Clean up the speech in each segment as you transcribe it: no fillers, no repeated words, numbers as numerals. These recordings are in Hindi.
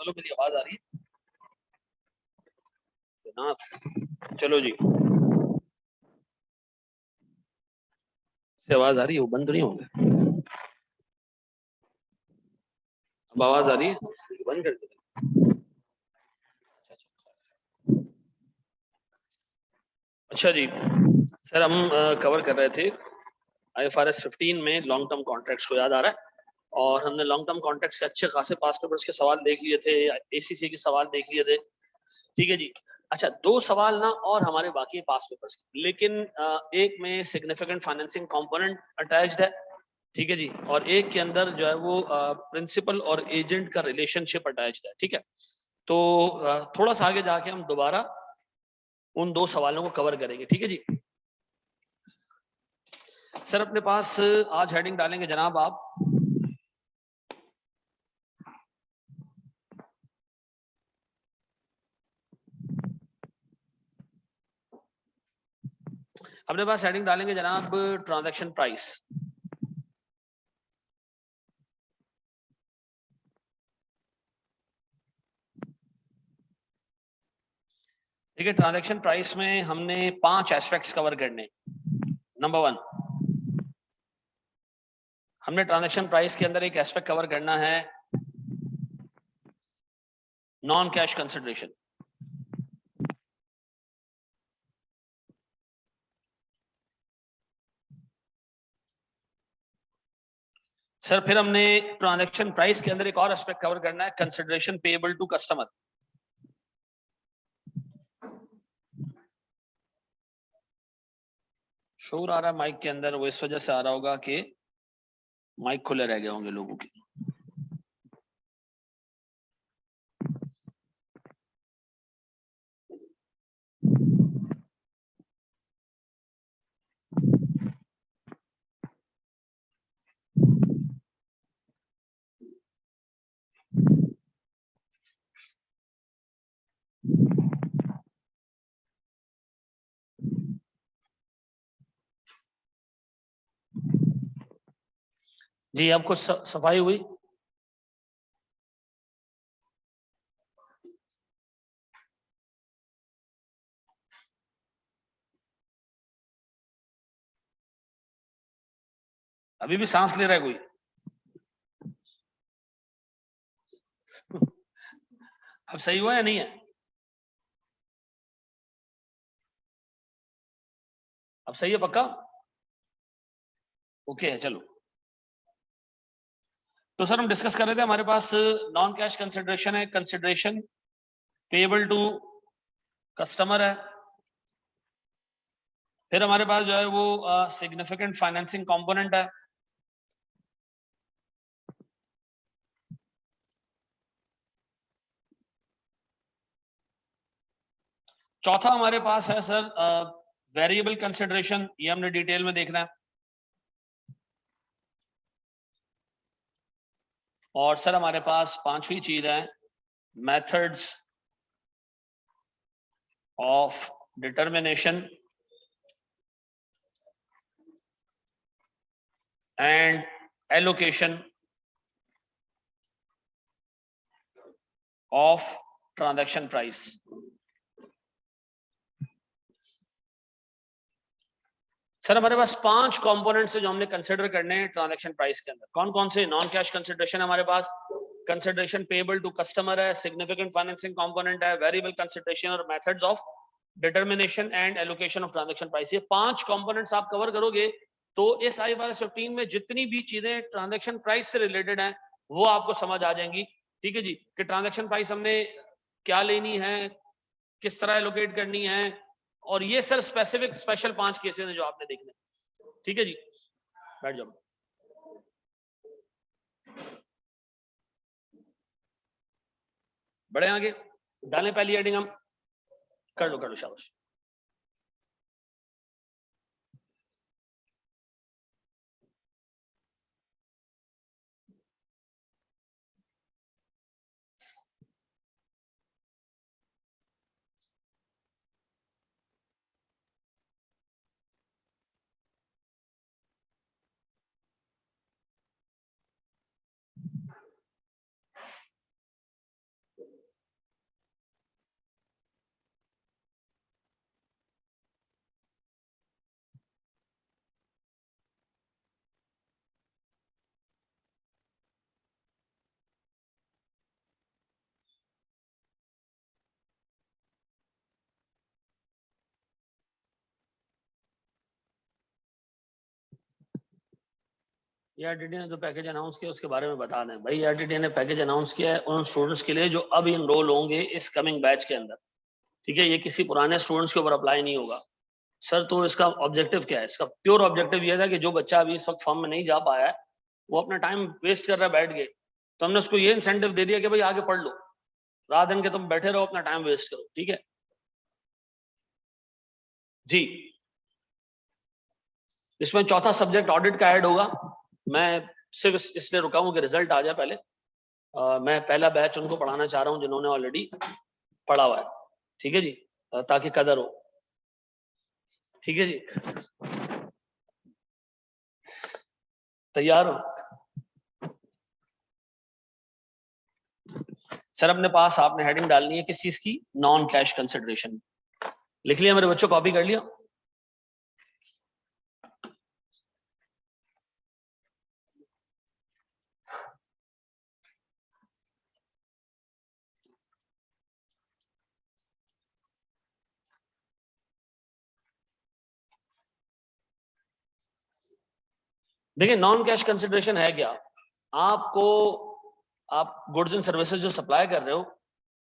वालों, मेरी आवाज आ रही है जनाब? चलो जी, आवाज आ रही है? वो बंद तो नहीं हो गया? अब आवाज आ रही है? बंद कर दे। अच्छा जी सर, हम कवर कर रहे थे IFRS 15 में लॉन्ग टर्म कॉन्ट्रैक्ट्स को, याद आ रहा है? और हमने लॉन्ग टर्म कॉन्ट्रैक्ट्स के अच्छे खासे पास्ट पेपर्स के सवाल देख लिए थे, ACC के सवाल देख लिए थे, ठीक है जी। अच्छा, 2 सवाल ना और हमारे बाकी पास्ट पेपर्स के, लेकिन एक में सिग्निफिकेंट फाइनेंसिंग कंपोनेंट अटैच्ड है, ठीक है जी, और एक के अंदर जो है वो प्रिंसिपल और एजेंट का रिलेशनशिप अटैच्ड है, ठीक है। तो थोड़ा सा आगे जाके हम दोबारा उन 2 सवालों को कवर करेंगे, ठीक है जी। सर अपने पास आज हेडिंग डालेंगे जनाब आप, अपने पास हेडिंग डालेंगे जनाब ट्रांजैक्शन प्राइस। ठीक है, ट्रांजैक्शन प्राइस में हमने 5 एस्पेक्ट्स कवर करने। नंबर 1, हमने ट्रांजैक्शन प्राइस के अंदर एक एस्पेक्ट कवर करना है, नॉन कैश कंसिडरेशन। सर फिर हमने ट्रांजैक्शन प्राइस के अंदर एक और एस्पेक्ट कवर करना है, कंसिडरेशन पेएबल टू कस्टमर। शोर आ रहा है माइक के अंदर, वो इस वजह से आ रहा होगा कि माइक खुले रह गए होंगे लोगों के। जी, अब कुछ सफाई हुई? अभी भी सांस ले रहा है कोई? अब सही हुआ या नहीं है? अब सही है पक्का? ओके है, चलो। तो सर हम डिस्कस कर रहे थे, हमारे पास नॉन कैश कंसिडरेशन है, कंसिडरेशन पेएबल टू कस्टमर है, फिर हमारे पास जो है वो सिग्निफिकेंट फाइनेंसिंग कंपोनेंट है, चौथा हमारे पास है सर वेरिएबल कंसिडरेशन, ये हमने डिटेल में देखना है, और सर हमारे पास पांचवी चीज है methods of determination and allocation of transaction price. Sir हमारे पास 5 कंपोनेंट्स है जो हमने कंसिडर करने हैं ट्रांजैक्शन प्राइस के अंदर। कौन कौन से? नॉन कैश कंसिडरेशन हमारे पास, कंसिडरेशन पेएबल टू कस्टमर है, सिग्निफिकेंट फाइनेंसिंग कंपोनेंट है, वेरिएबल कंसिडरेशन और methods of determination and allocation of transaction price. ये 5 कंपोनेंट्स आप कवर करोगे तो इस IFRS 15 में जितनी भी चीजें ट्रांजैक्शन प्राइस से रिलेटेड हैं वो आपको समझ आ जाएंगी, ठीक है जी, कि ट्रांजैक्शन प्राइस हमने क्या लेनी है, किस तरह एलोकेट करनी है, और ये सर स्पेसिफिक स्पेशल 5 केसेस हैं जो आपने देखने, ठीक है जी। बैठ जाओ, बड़े आगे डालें पहली हेडिंग हम, कर लो शाबाश। एआरटीटी ने जो पैकेज अनाउंस किया उसके बारे में बता दें भाई। एआरटीटी ने पैकेज अनाउंस किया है उन स्टूडेंट्स के लिए जो अब इनरोल होंगे इस कमिंग बैच के अंदर, ठीक है। ये किसी पुराने स्टूडेंट्स के ऊपर अप्लाई नहीं होगा सर। तो इसका ऑब्जेक्टिव क्या है? इसका प्योर ऑब्जेक्टिव ये था कि जो बच्चा अभी इस वक्त फॉर्म में नहीं जा पाया है, वो अपना टाइम वेस्ट कर रहा है बैठ के, तो हमने उसको ये इंसेंटिव दे दिया कि भाई आगे पढ़ लो, रात दिन के तुम बैठे रहो अपना टाइम वेस्ट करो, ठीक है जी। इसमें चौथा सब्जेक्ट ऑडिट का ऐड होगा। मैं सिर्फ इसलिए रुका हूं कि रिजल्ट आ जाए पहले। मैं पहला बैच उनको पढ़ाना चाह रहा हूं जिन्होंने ऑलरेडी पढ़ा हुआ है, ठीक है जी, ताकि कदर हो, ठीक है जी। तैयार हो सर? अपने पास आपने हेडिंग डालनी है किस चीज की? Non cash consideration. लिख लिया मेरे बच्चों? कॉपी कर लिया? देखिए नॉन कैश कंसिडरेशन है क्या? आपको, आप गुड्स एंड सर्विसेज जो सप्लाई कर रहे हो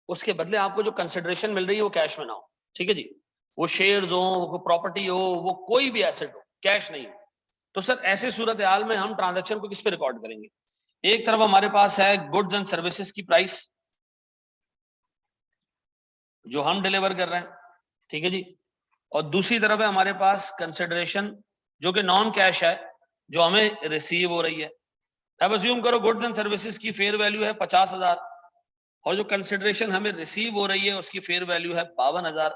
उसके बदले आपको जो कंसिडरेशन मिल रही है वो कैश में ना हो, ठीक है जी। वो शेयर्स हो, वो प्रॉपर्टी हो, वो कोई भी एसेट हो, कैश नहीं हो। तो सर ऐसे सूरत हाल में हम ट्रांजैक्शन को किस पे रिकॉर्ड करेंगे? एक तरफ हमारे पास है गुड्स एंड सर्विसेज की प्राइस जो हम डिलीवर कर रहे हैं, ठीक है जी, और दूसरी तरफ है हमारे पास कंसिडरेशन जो कि नॉन कैश है, जो हमें रिसीव हो रही है। अब अज्यूम करो गुड्स एंड सर्विसेज की फेयर वैल्यू है 50,000 और जो कंसिडरेशन हमें रिसीव हो रही है उसकी फेयर वैल्यू है 52,000।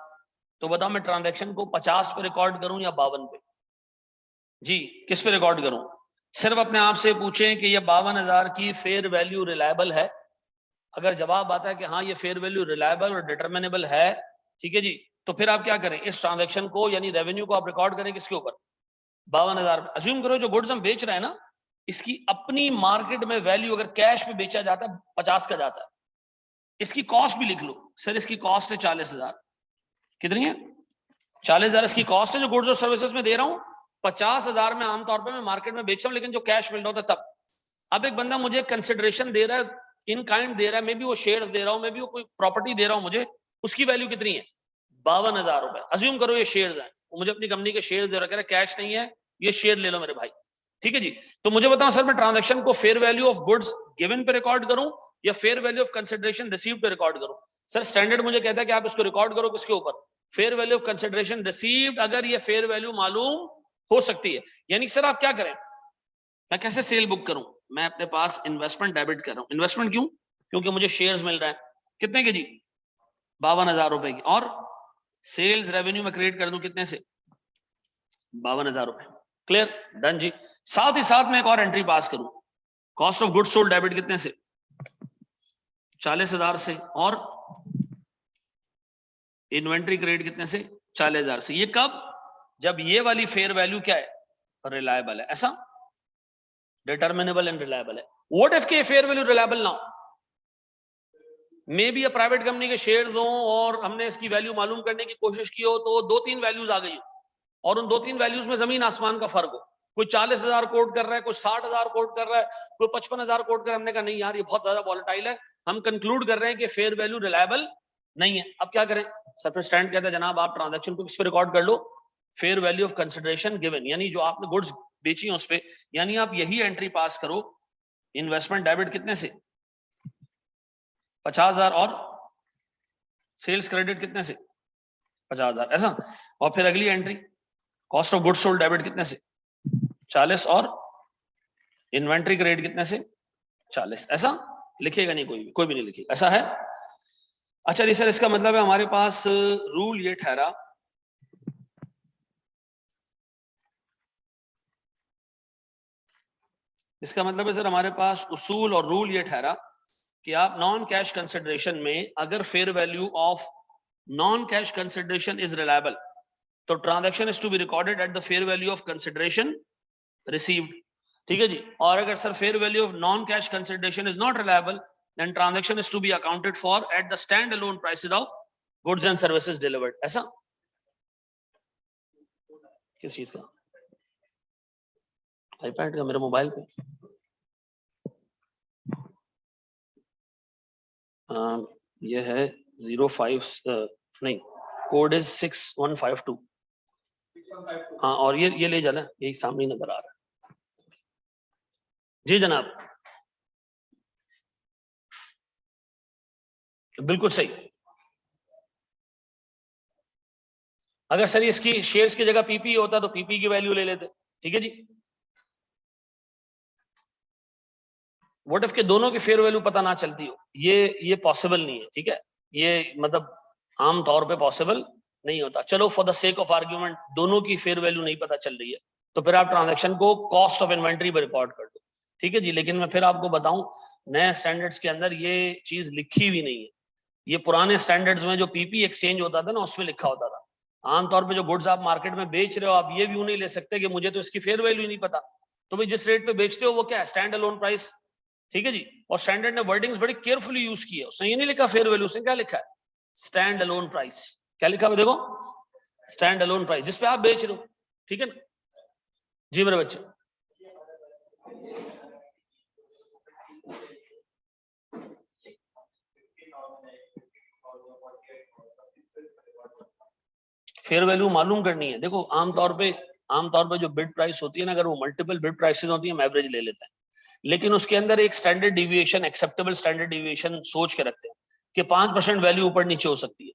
तो बताओ मैं ट्रांजैक्शन को 50 पे रिकॉर्ड करूं या 52 पे? जी, किस पे रिकॉर्ड करूं? सिर्फ अपने आप से पूछें कि ये 52,000 की फेयर वैल्यू रिलायबल है। अगर जवाब आता है कि हाँ ये फेयर वैल्यू रिलायबल और डिटर्मिनेबल है, ठीक है जी, तो फिर आप क्या करें? इस ट्रांजैक्शन को यानी रेवेन्यू को आप रिकॉर्ड करें किसके ऊपर? 52,000। अज्यूम करो जो गुड्स हम बेच रहे हैं ना, इसकी अपनी मार्केट में वैल्यू अगर कैश में बेचा जाता है 50 का जाता है। इसकी कॉस्ट भी लिख लो सर, इसकी कॉस्ट है 40,000। कितनी है? 40,000 इसकी कॉस्ट है जो गुड्स और सर्विसेज में दे रहा हूं। 50,000 में आमतौर पर मैं मार्केट में बेच रहा हूं, लेकिन जो कैश मिल रहा होता तब। अब एक बंदा मुझे कंसिडरेशन दे रहा है, इन काइंड दे रहा है, मे बी वो शेयर्स दे रहा हूं, मे बी वो कोई प्रॉपर्टी दे रहा हूं मुझे, उसकी वैल्यू कितनी है? 52,000 रुपए। अज्यूम करो ये शेयर्स हैं, वो मुझे अपनी कंपनी के शेयर्स दे रहा है, कह रहा है कैश नहीं है, ये शेयर ले लो मेरे भाई, ठीक है जी। तो मुझे बताओ सर मैं ट्रांजैक्शन को fair value of goods given पे रिकॉर्ड करूं या fair value of consideration received पे रिकॉर्ड करूं? सर स्टैंडर्ड मुझे कहता है कि आप इसको रिकॉर्ड करो किसके ऊपर? Fair value of consideration received, अगर ये फेयर वैल्यू मालूम हो सकती है। यानी सर आप क्या करें, मैं कैसे सेल बुक करूं? मैं अपने पास इन्वेस्टमेंट डेबिट कर रहा हूं। इन्वेस्टमेंट क्यों? क्योंकि मुझे शेयर्स मिल रहा है, कितने के जी? 52,000 रुपए की। और सेल्स रेवेन्यू में क्रिएट कर दूं कितने से? 52,000 रुपए। क्लियर? डन जी। साथ ही साथ मैं एक और एंट्री पास करूं, cost of goods sold debit कितने से? 40,000 से। और इन्वेंट्री क्रेडिट कितने से? 40,000 से। ये कब? जब ये वाली फेयर वैल्यू क्या है? रिलायबल है। ऐसा डिटर्मिनेबल एंड रिलायबल है। व्हाट इफ के फेयर वैल्यू रिलायबल ना हो? मे बी प्राइवेट कंपनी के शेयर्स हो और हमने इसकी वैल्यू मालूम करने की कोशिश की हो तो 2-3 वैल्यूज आ गई हो और उन 2-3 वैल्यूज में जमीन आसमान का फर्क हो। कोई 40,000 कोट कर रहा है, कोई 60,000 कोट कर रहा है, कोई 55,000 कोट कर रहा है। हमने कहा नहीं यार ये बहुत ज्यादा वॉलेटाइल है, हम कंक्लूड कर रहे हैं कि फेयर वैल्यू रिलायबल नहीं है। अब क्या करें? सर पे स्टैंड कहता है जनाब आप ट्रांजैक्शन को किस पे रिकॉर्ड कर लो? Fair value of consideration given, यानी जो आपने गुड्स बेची है उस पे। यानी आप यही एंट्री पास करो, इन्वेस्टमेंट डेबिट कितने से? 50,000 और सेल्स क्रेडिट कितने से? 50,000। ऐसा। और फिर अगली entry cost of goods sold debit कितने से? 40 और इन्वेंट्री क्रेडिट कितने से? 40। ऐसा लिखेगा नहीं कोई भी नहीं लिखेगा। ऐसा है? अच्छा जी सर, इसका मतलब है हमारे पास रूल ये ठहरा, इसका मतलब है सर हमारे पास उसूल और रूल ये ठहरा कि आप नॉन कैश कंसिडरेशन में अगर fair value of non cash consideration is reliable तो transaction is to be recorded at the fair value of consideration received, ठीक है जी। और अगर sir fair value of non cash consideration is not reliable then transaction is to be accounted for at the stand alone prices of goods and services delivered. ऐसा? किस चीज का? आईपैड का? मेरे मोबाइल पे ये है 05 नहीं, कोड इज 6152। हाँ, और ये ले जाना, यही सामने नजर आ रहा है। जी जनाब, बिल्कुल सही। अगर सर इसकी शेयर्स की जगह पीपी होता तो पीपी की वैल्यू ले लेते। ठीक है जी। व्हाट इफ के दोनों की फेयर वैल्यू पता ना चलती हो, ये पॉसिबल नहीं है। ठीक है, ये मतलब आम तौर पे पॉसिबल नहीं होता। चलो for the sake of argument दोनों की फेयर वैल्यू नहीं पता चल रही है, तो फिर आप ट्रांजैक्शन को कॉस्ट ऑफ इन्वेंट्री पर रिकॉर्ड कर दो। ठीक है जी। लेकिन मैं फिर आपको बताऊं, नए स्टैंडर्ड्स के अंदर ये चीज लिखी हुई नहीं है। ये पुराने स्टैंडर्ड्स में जो पीपी एक्सचेंज होता था ना, उसमें लिखा होता था। आमतौर पे जो गुड्स आप मार्केट में बेच रहे हो, आप ये व्यू नहीं ले सकते कि मुझे तो इसकी फेयर वैल्यू नहीं पता। तो भाई जिस रेट पे बेचते हो वो क्या है, स्टैंड अलोन प्राइस। ठीक है जी। और स्टैंडर्ड ने वर्डिंग्स बड़ी केयरफुली यूज की है, उसने ये नहीं लिखा फेयर वैल्यू, उसने क्या लिखा है, स्टैंड अलोन प्राइस। क्या लिखा है देखो, स्टैंड अलोन प्राइस, जिसपे आप बेच रहे हो। ठीक है ना जी मेरे बच्चे। फेयर वैल्यू मालूम करनी है। देखो आमतौर पे जो बिड प्राइस होती है ना, अगर वो मल्टीपल बिड प्राइसेस होती है, हम एवरेज ले लेते हैं। लेकिन उसके अंदर एक standard deviation, acceptable standard deviation सोच के रखते हैं कि 5% वैल्यू ऊपर नीचे हो सकती है।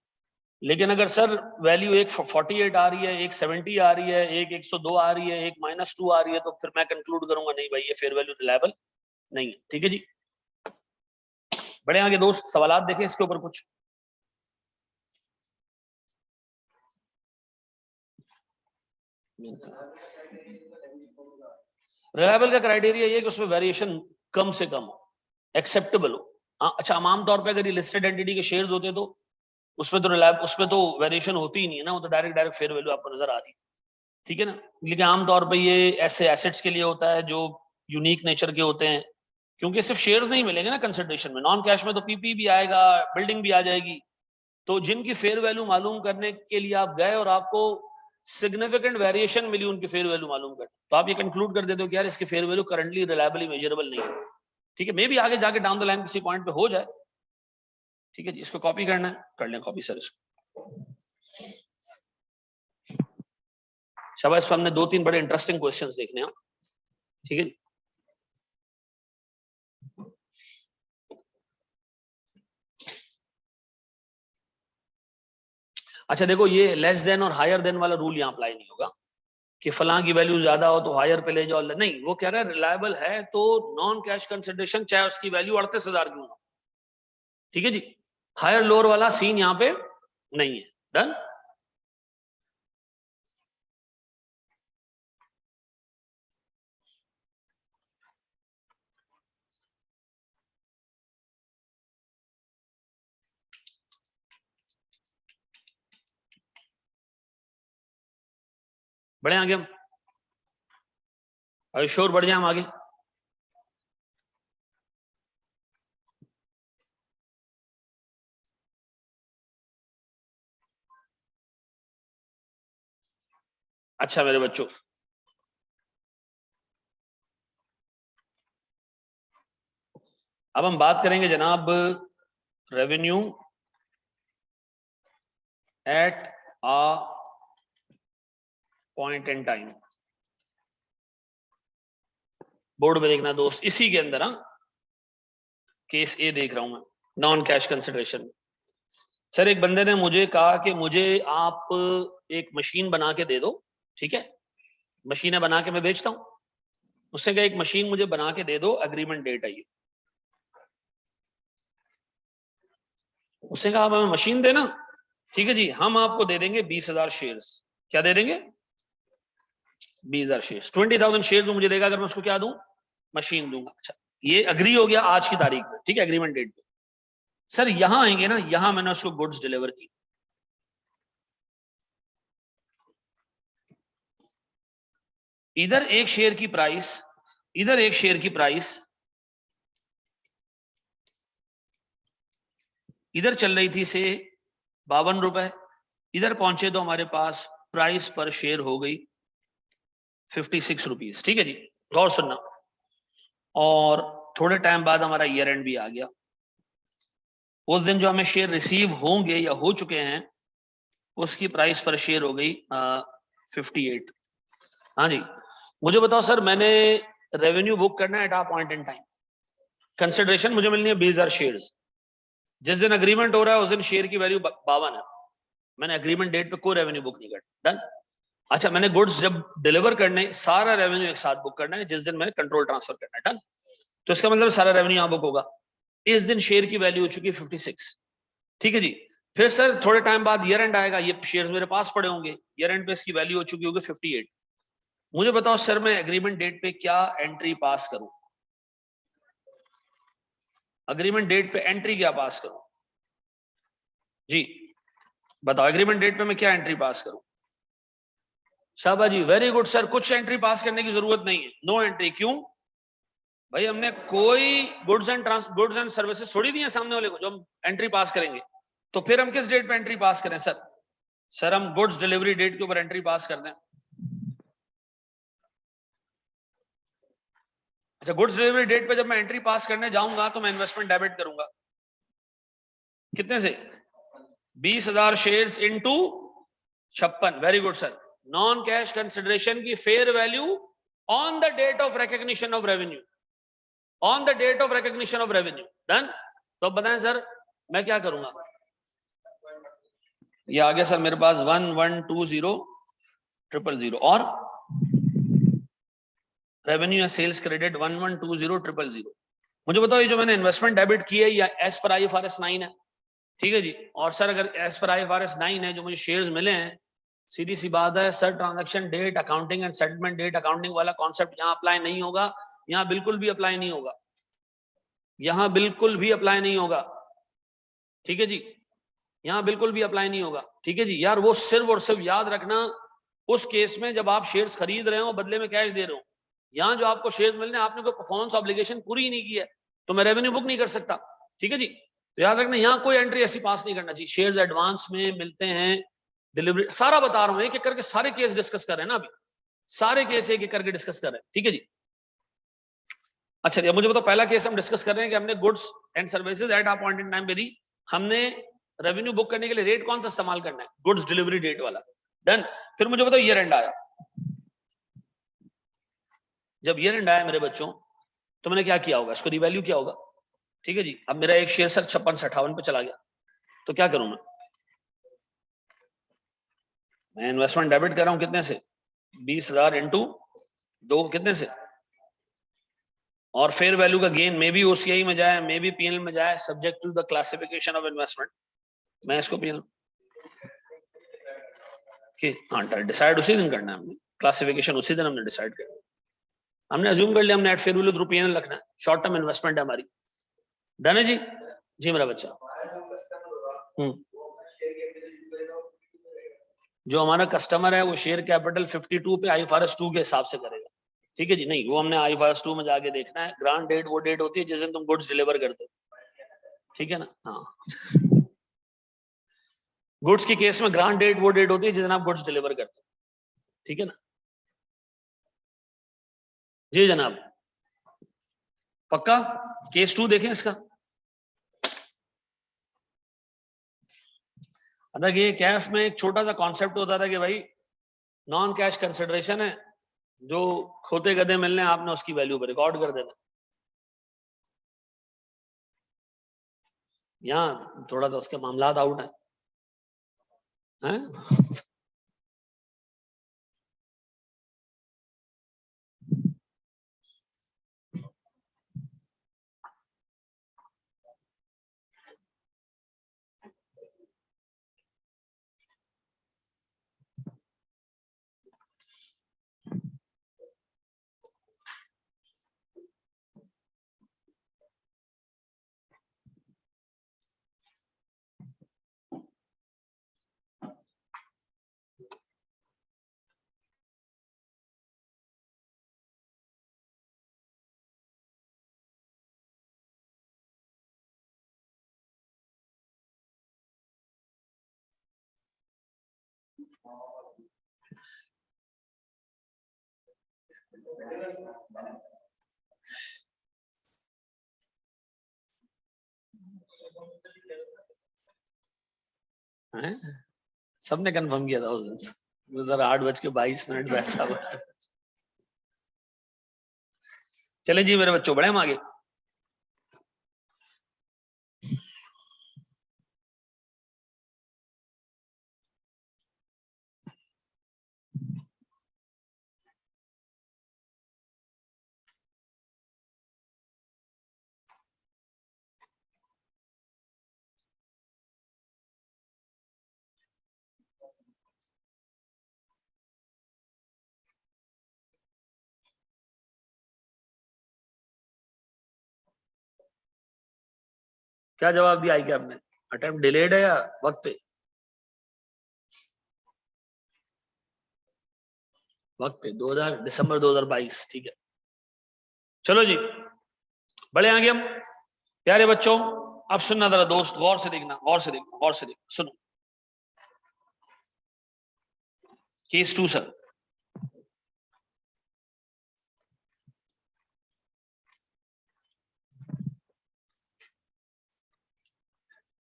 लेकिन अगर सर वैल्यू एक 48 आ रही है, एक 70 आ रही है, एक 102 आ रही है, एक -2 आ रही है, तो फिर मैं कंक्लूड करूंगा नहीं भाई, ये फेयर वैल्यू रिलायबल नहीं है। ठीक है जी। बड़े आगे दोस्त सवालात देखें इसके ऊपर कुछ। रिलायबल का क्राइटेरिया ये कि उसमें वेरिएशन कम से कम हो, एक्सेप्टेबल हो। अच्छा, आमतौर पर अगर ये लिस्टेड एंटिटी के शेयर्स होते तो उसमें तो वेरिएशन होती ही नहीं है ना, वो तो डायरेक्ट फेयर वैल्यू आपको नजर आ रही है। ठीक है ना। लेकिन आमतौर पर ये ऐसे एसेट्स के लिए होता है जो यूनिक नेचर के होते हैं, क्योंकि सिर्फ शेयर्स नहीं मिलेंगे ना कंसिडरेशन में, नॉन कैश में तो पीपी भी आएगा, बिल्डिंग भी आ जाएगी। तो जिनकी फेयर वैल्यू मालूम करने के लिए आप गए और आपको सिग्निफिकेंट वेरिएशन मिली उनकी फेयर वैल्यू मालूम कर, तो आप ये कंक्लूड कर देते हो कि यार इसकी fair value currently reliably measurable नहीं है। ठीक है, मे भी आगे जाके डाउन द लाइन किसी पॉइंट पे हो जाए। ठीक है जी। इसको कॉपी करना है, कर लें कॉपी सर इसको। शाबाश, इस पर हमने 2-3 बड़े इंटरेस्टिंग क्वेश्चंस देखने हैं। ठीक है जी। अच्छा देखो, ये लेस देन और हायर देन वाला रूल यहाँ अप्लाई नहीं होगा कि फलां की वैल्यू ज्यादा हो तो हायर पे ले जाओ, नहीं। वो कह रहा है रिलायबल है तो नॉन कैश कंसिडरेशन चाहे उसकी वैल्यू 38,000 क्यों हो। ठीक है जी। हायर लोअर वाला सीन यहाँ पे नहीं है। डन। बढ़े आगे हम, श्योर बढ़ जाए हम आगे। अच्छा मेरे बच्चों, अब हम बात करेंगे जनाब revenue at a point in time. Board में देखना दोस्त, इसी के अंदर केस ए देख रहा हूं मैं, नॉन कैश कंसिडरेशन। सर एक बंदे ने मुझे कहा कि मुझे आप एक मशीन बना के दे दो। ठीक है, मशीनें बना के मैं बेचता हूं। उसने कहा एक मशीन मुझे बना के दे दो, एग्रीमेंट डेट आई। उसने कहा आप हमें मशीन देना, ठीक है जी, हम आपको दे देंगे 20,000 शेयर्स। क्या दे देंगे? 20,000 शेयर्स। 20,000 शेयर्स मुझे देगा अगर मैं उसको क्या दूं, मशीन दूंगा। अच्छा, ये अग्री हो गया आज की तारीख में। ठीक है, एग्रीमेंट डेट पे। सर यहां आएंगे ना, यहां मैंने उसको गुड्स डिलीवर की। इधर एक शेयर की प्राइस, इधर एक शेयर की प्राइस इधर चल रही थी से 52 रुपए, इधर पहुंचे तो हमारे पास प्राइस पर शेयर हो गई 56 रुपीज। ठीक है जी, गौर सुनना। और थोड़े टाइम बाद हमारा ईयर एंड भी आ गया। उस दिन जो हमें शेयर रिसीव होंगे या हो चुके हैं उसकी प्राइस पर शेयर हो गई 58। हाँ जी, मुझे बताओ सर, मैंने रेवेन्यू बुक करना है at a point in time, consideration मुझे मिलनी है 20,000 शेयर्स। जिस दिन अग्रीमेंट हो रहा है उस दिन शेयर की वैल्यू 52 है, मैंने अग्रीमेंट डेट पे कोई रेवेन्यू बुक नहीं करना। डन। अच्छा, मैंने गुड्स जब डिलीवर करने सारा रेवेन्यू एक साथ बुक करना है जिस दिन मैंने कंट्रोल ट्रांसफर करना है। डन। तो इसका मतलब सारा रेवेन्यू यहां बुक होगा। इस दिन शेयर की वैल्यू हो चुकी है 56। ठीक है जी। फिर सर थोड़े टाइम बाद ईयर एंड आएगा, ये शेयर्स मेरे पास पड़े होंगे, ईयर एंड पे इसकी वैल्यू हो चुकी होगी 58। मुझे बताओ सर, मैं एग्रीमेंट डेट पे क्या एंट्री पास करूं? अग्रीमेंट डेट पे एंट्री क्या पास करूं जी? बताओ, एग्रीमेंट डेट पे मैं क्या एंट्री पास करूं? शाबाश जी, वेरी गुड सर। कुछ एंट्री पास करने की जरूरत नहीं है, नो एंट्री। क्यों भाई? हमने कोई गुड्स एंड सर्विसेज थोड़ी दी है सामने वाले को जो हम एंट्री पास करेंगे। तो फिर हम किस डेट पे एंट्री पास करें सर? सर हम गुड्स डिलीवरी डेट के ऊपर एंट्री पास कर दें। अच्छा, गुड्स डिलीवरी डेट पे जब मैं एंट्री पास करने जाऊंगा तो मैं इन्वेस्टमेंट डेबिट करूंगा। कितने से? 20,000 shares into 56। Very good sir. Non cash consideration की fair value on the date of recognition of revenue, on the date of recognition of revenue. Done. तो अब बताएं सर, मैं क्या करूंगा? ये आ गया सर मेरे पास 1120,000 और रेवेन्यू या सेल्स क्रेडिट 1120,000। मुझे बताओ, ये जो मैंने इन्वेस्टमेंट डेबिट की है या एज पर IFRS 9 है? ठीक है जी। और सर अगर एज पर IFRS 9 है, जो मुझे शेयर्स मिले हैं, सीधी सी बात है sir, transaction date accounting and settlement date accounting वाला कॉन्सेप्ट यहाँ अप्लाई नहीं होगा, यहाँ बिल्कुल भी अप्लाई नहीं होगा, यहाँ बिल्कुल भी अप्लाई नहीं होगा। ठीक है जी, यहाँ बिल्कुल भी अप्लाई नहीं होगा। ठीक है जी यार, वो सिर्फ और सिर्फ याद रखना उस केस में जब आप शेयर्स खरीद रहे हो बदले में कैश दे रहे हो। यहाँ जो आपको शेयर्स मिलने, आपने कोई परफॉर्मेंस ऑब्लिगेशन पूरी ही नहीं की है तो मैं रेवेन्यू बुक नहीं कर सकता। ठीक है जी, तो याद रखना यहाँ कोई एंट्री ऐसी पास नहीं करना चाहिए। शेयर्स एडवांस में मिलते हैं, डिलीवरी सारा बता रहा हूँ, एक एक करके सारे केस डिस्कस कर रहे हैं ना अभी, सारे केस एक एक करके डिस्कस कर रहे हैं। ठीक है जी। अच्छा जी, मुझे बताओ, पहला केस हम डिस्कस कर रहे हैं कि हमने goods and services at a point in time पे दी, हमने रेवेन्यू बुक करने के लिए रेट कौन सा इस्तेमाल करना है? गुड्स डिलीवरी डेट वाला। डन। फिर मुझे बताओ, ईयर एंड आया। जब ईयर एंड आया मेरे बच्चों, तो मैंने क्या किया होगा? इसको रिवैल्यू किया होगा। ठीक है जी। अब मेरा एक शेयर सर 56 से 58 पे चला गया, तो क्या करूं मैं इन्वेस्टमेंट डेबिट कर रहा हूं कितने से? 20,000 इंटू 2, कितने से? और फेयर वैल्यू का गेन मे बी OCI में जाए, मे बी PNL में जाए, subject to the classification of investment. मैं इसको PNL कि हाँ, डिसाइड उसी दिन करना है हमने, क्लासिफिकेशन उसी दिन हमने डिसाइड करना है। हमने अज्यूम कर लिया हमने at fair value through PNL रखना है, शॉर्ट टर्म इन्वेस्टमेंट है हमारी। डन है जी? जी मेरा बच्चा। जो हमारा कस्टमर है वो शेयर कैपिटल 52 पे IFRS 2 के हिसाब से करेगा। ठीक है जी। नहीं, वो हमने IFRS 2 में जाके देखना है। ग्रांट डेट वो डेट होती है जिस दिन तुम गुड्स डिलीवर करते हो। ठीक है ना? हाँ, गुड्स की केस में ग्रांट डेट वो डेट होती है जिस दिन आप गुड्स डिलीवर करते हो। ठीक है ना? जी जनाब, पक्का। केस 2 देखें इसका। अगर ये कैफ में एक छोटा सा कॉन्सेप्ट होता था कि भाई नॉन कैश कंसिडरेशन है, जो खोते गधे मिलने आपने उसकी वैल्यू पर रिकॉर्ड कर देना। यहाँ थोड़ा सा उसके मामला आउट है। हैं? सबने कंफर्म किया था उस दिन। सर 8:22 वैसा हुआ। चले जी मेरे बच्चों, बढ़े हम आगे। क्या जवाब दिया आई कैब ने? अटेम्प्ट डिलेड है या वक्त पे? वक्त पे 2000 दिसंबर 2022, ठीक है। चलो जी, बड़े आगे हम। प्यारे बच्चों, अब सुनना जरा दोस्त, गौर से देखना, गौर से देखना, गौर से देखना, सुनो। Case 2 sir.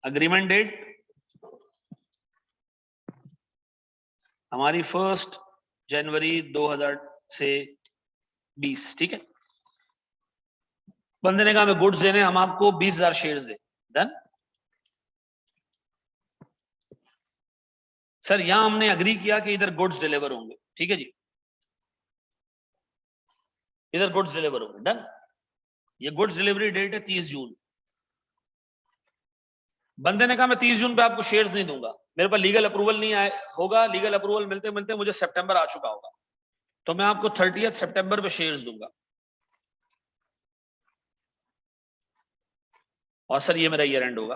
अग्रीमेंट डेट हमारी 1 जनवरी 2020, ठीक है। बंदे ने कहा हमें गुड्स देने, हम आपको 20,000 शेयर्स दे। डन। सर यहां हमने अग्री किया कि इधर गुड्स डिलीवर होंगे, ठीक है जी, इधर गुड्स डिलीवर होंगे। डन। ये गुड्स डिलीवरी डेट है 30 जून। बंदे ने कहा मैं 30 जून पे आपको शेयर्स नहीं दूंगा, मेरे पास लीगल अप्रूवल नहीं आए होगा, लीगल अप्रूवल मिलते मिलते मुझे सितंबर आ चुका होगा, तो मैं आपको 30 सितंबर पे शेयर्स दूंगा। और सर ये मेरा ईयर एंड होगा।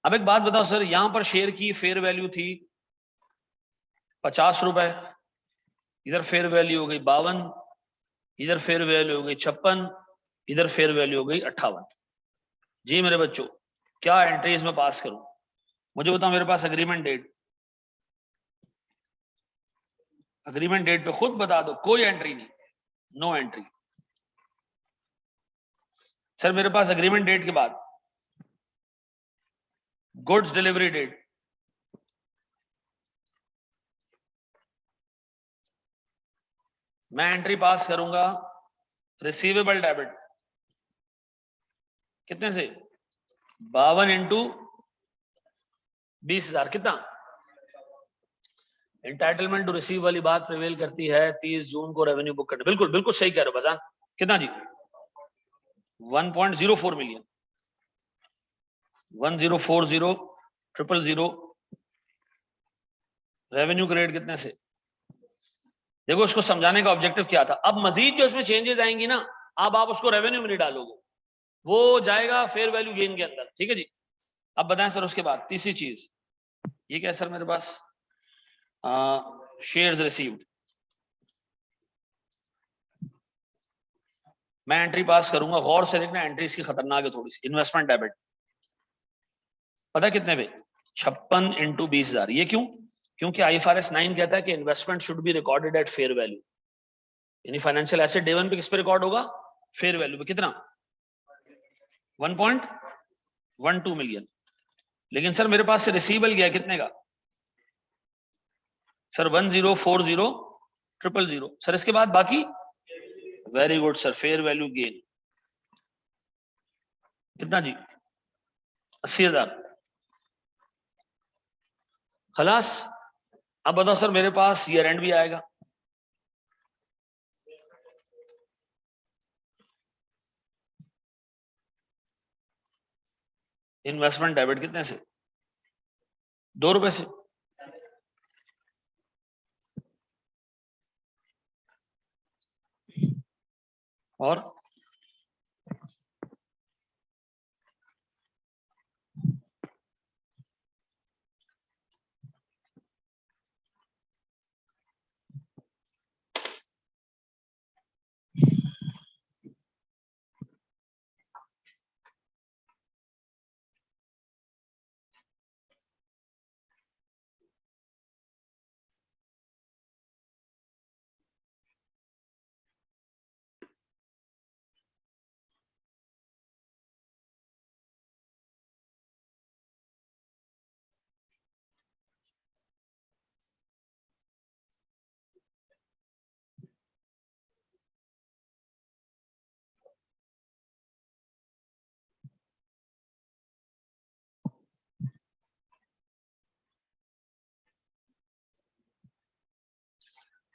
अब एक बात बताओ सर, यहां पर शेयर की फेयर वैल्यू थी 50 रुपए, इधर फेयर वैल्यू हो गई 52, इधर फेयर वैल्यू हो गई 56, इधर फेयर वैल्यू हो गई 58। जी मेरे बच्चों, क्या एंट्रीज में पास करूं? मुझे बताओ, मेरे पास अग्रीमेंट डेट पे खुद बता दो, कोई एंट्री नहीं, नो एंट्री। सर मेरे पास अग्रीमेंट डेट के बाद गुड्स डिलीवरी डेट, मैं एंट्री पास करूंगा रिसीवेबल डेबिट, कितने से? 52 इंटू 20,000, कितना? एंटाइटलमेंट टू रिसीव वाली बात प्रिवेल करती है 30 जून को रेवेन्यू बुक करने। बिल्कुल बिल्कुल सही कह रहे हो बजान। कितना जी? 1.04 मिलियन, 1040000 रेवेन्यू क्रेडिट कितने से? देखो इसको समझाने का ऑब्जेक्टिव क्या था। अब मजीद जो इसमें चेंजेस आएंगी ना, अब आप उसको रेवेन्यू में नहीं डालोगे, वो जाएगा फेयर वैल्यू गेन के अंदर, ठीक है जी। अब बताएं सर उसके बाद तीसरी चीज, ये क्या है सर मेरे पास? शेयर्स रिसीव्ड, मैं एंट्री पास करूंगा, गौर से देखना, एंट्री इसकी खतरनाक है थोड़ी सी। इन्वेस्टमेंट डेबिट, पता कितने पे? 56 इंटू 20,000। ये क्यों? क्योंकि IFRS 9 कहता है कि investment should be recorded at fair value, यानी फाइनेंशियल एसेट डे 1 पे किस पे रिकॉर्ड होगा? फेयर वैल्यू पे। कितना? 1.12 मिलियन। लेकिन सर मेरे पास से रिसीवेबल गया कितने का? सर 1040000। सर इसके बाद बाकी? Very good sir, fair value gain कितना जी? 80,000। खलास। अब बताओ सर, मेरे पास ईयर एंड भी आएगा, इन्वेस्टमेंट डेबिट कितने से? 2 रुपए से। और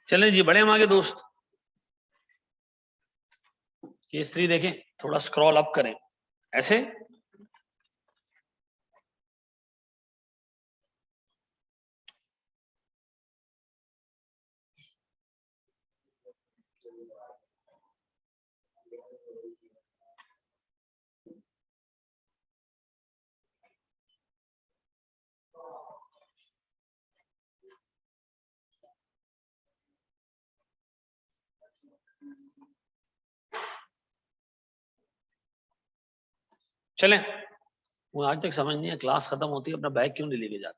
चलें जी, बढ़े हम आगे दोस्त। केस 3 देखें, थोड़ा स्क्रॉल अप करें ऐसे। चलें, वो आज तक समझ नहीं है, क्लास खत्म होती है अपना बैग क्यों नहीं लेके जाते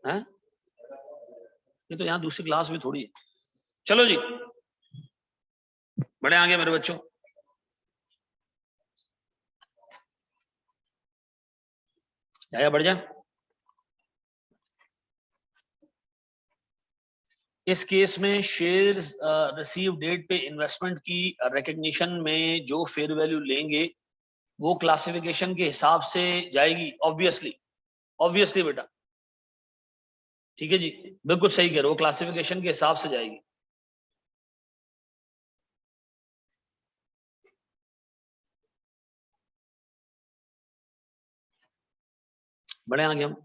हैं? ये तो यहाँ दूसरी क्लास भी थोड़ी है। चलो जी, बढ़े आगे मेरे बच्चों। जाया बढ़ जा। इस केस में शेयर्स रिसीव डेट पे इन्वेस्टमेंट की रिकग्निशन में जो फेयर वैल्यू लेंगे वो क्लासिफिकेशन के हिसाब से जाएगी, ऑब्वियसली। ऑब्वियसली बेटा, ठीक है जी, बिल्कुल सही कह रहे हो, वो क्लासिफिकेशन के हिसाब से जाएगी। बढ़े आगे हम।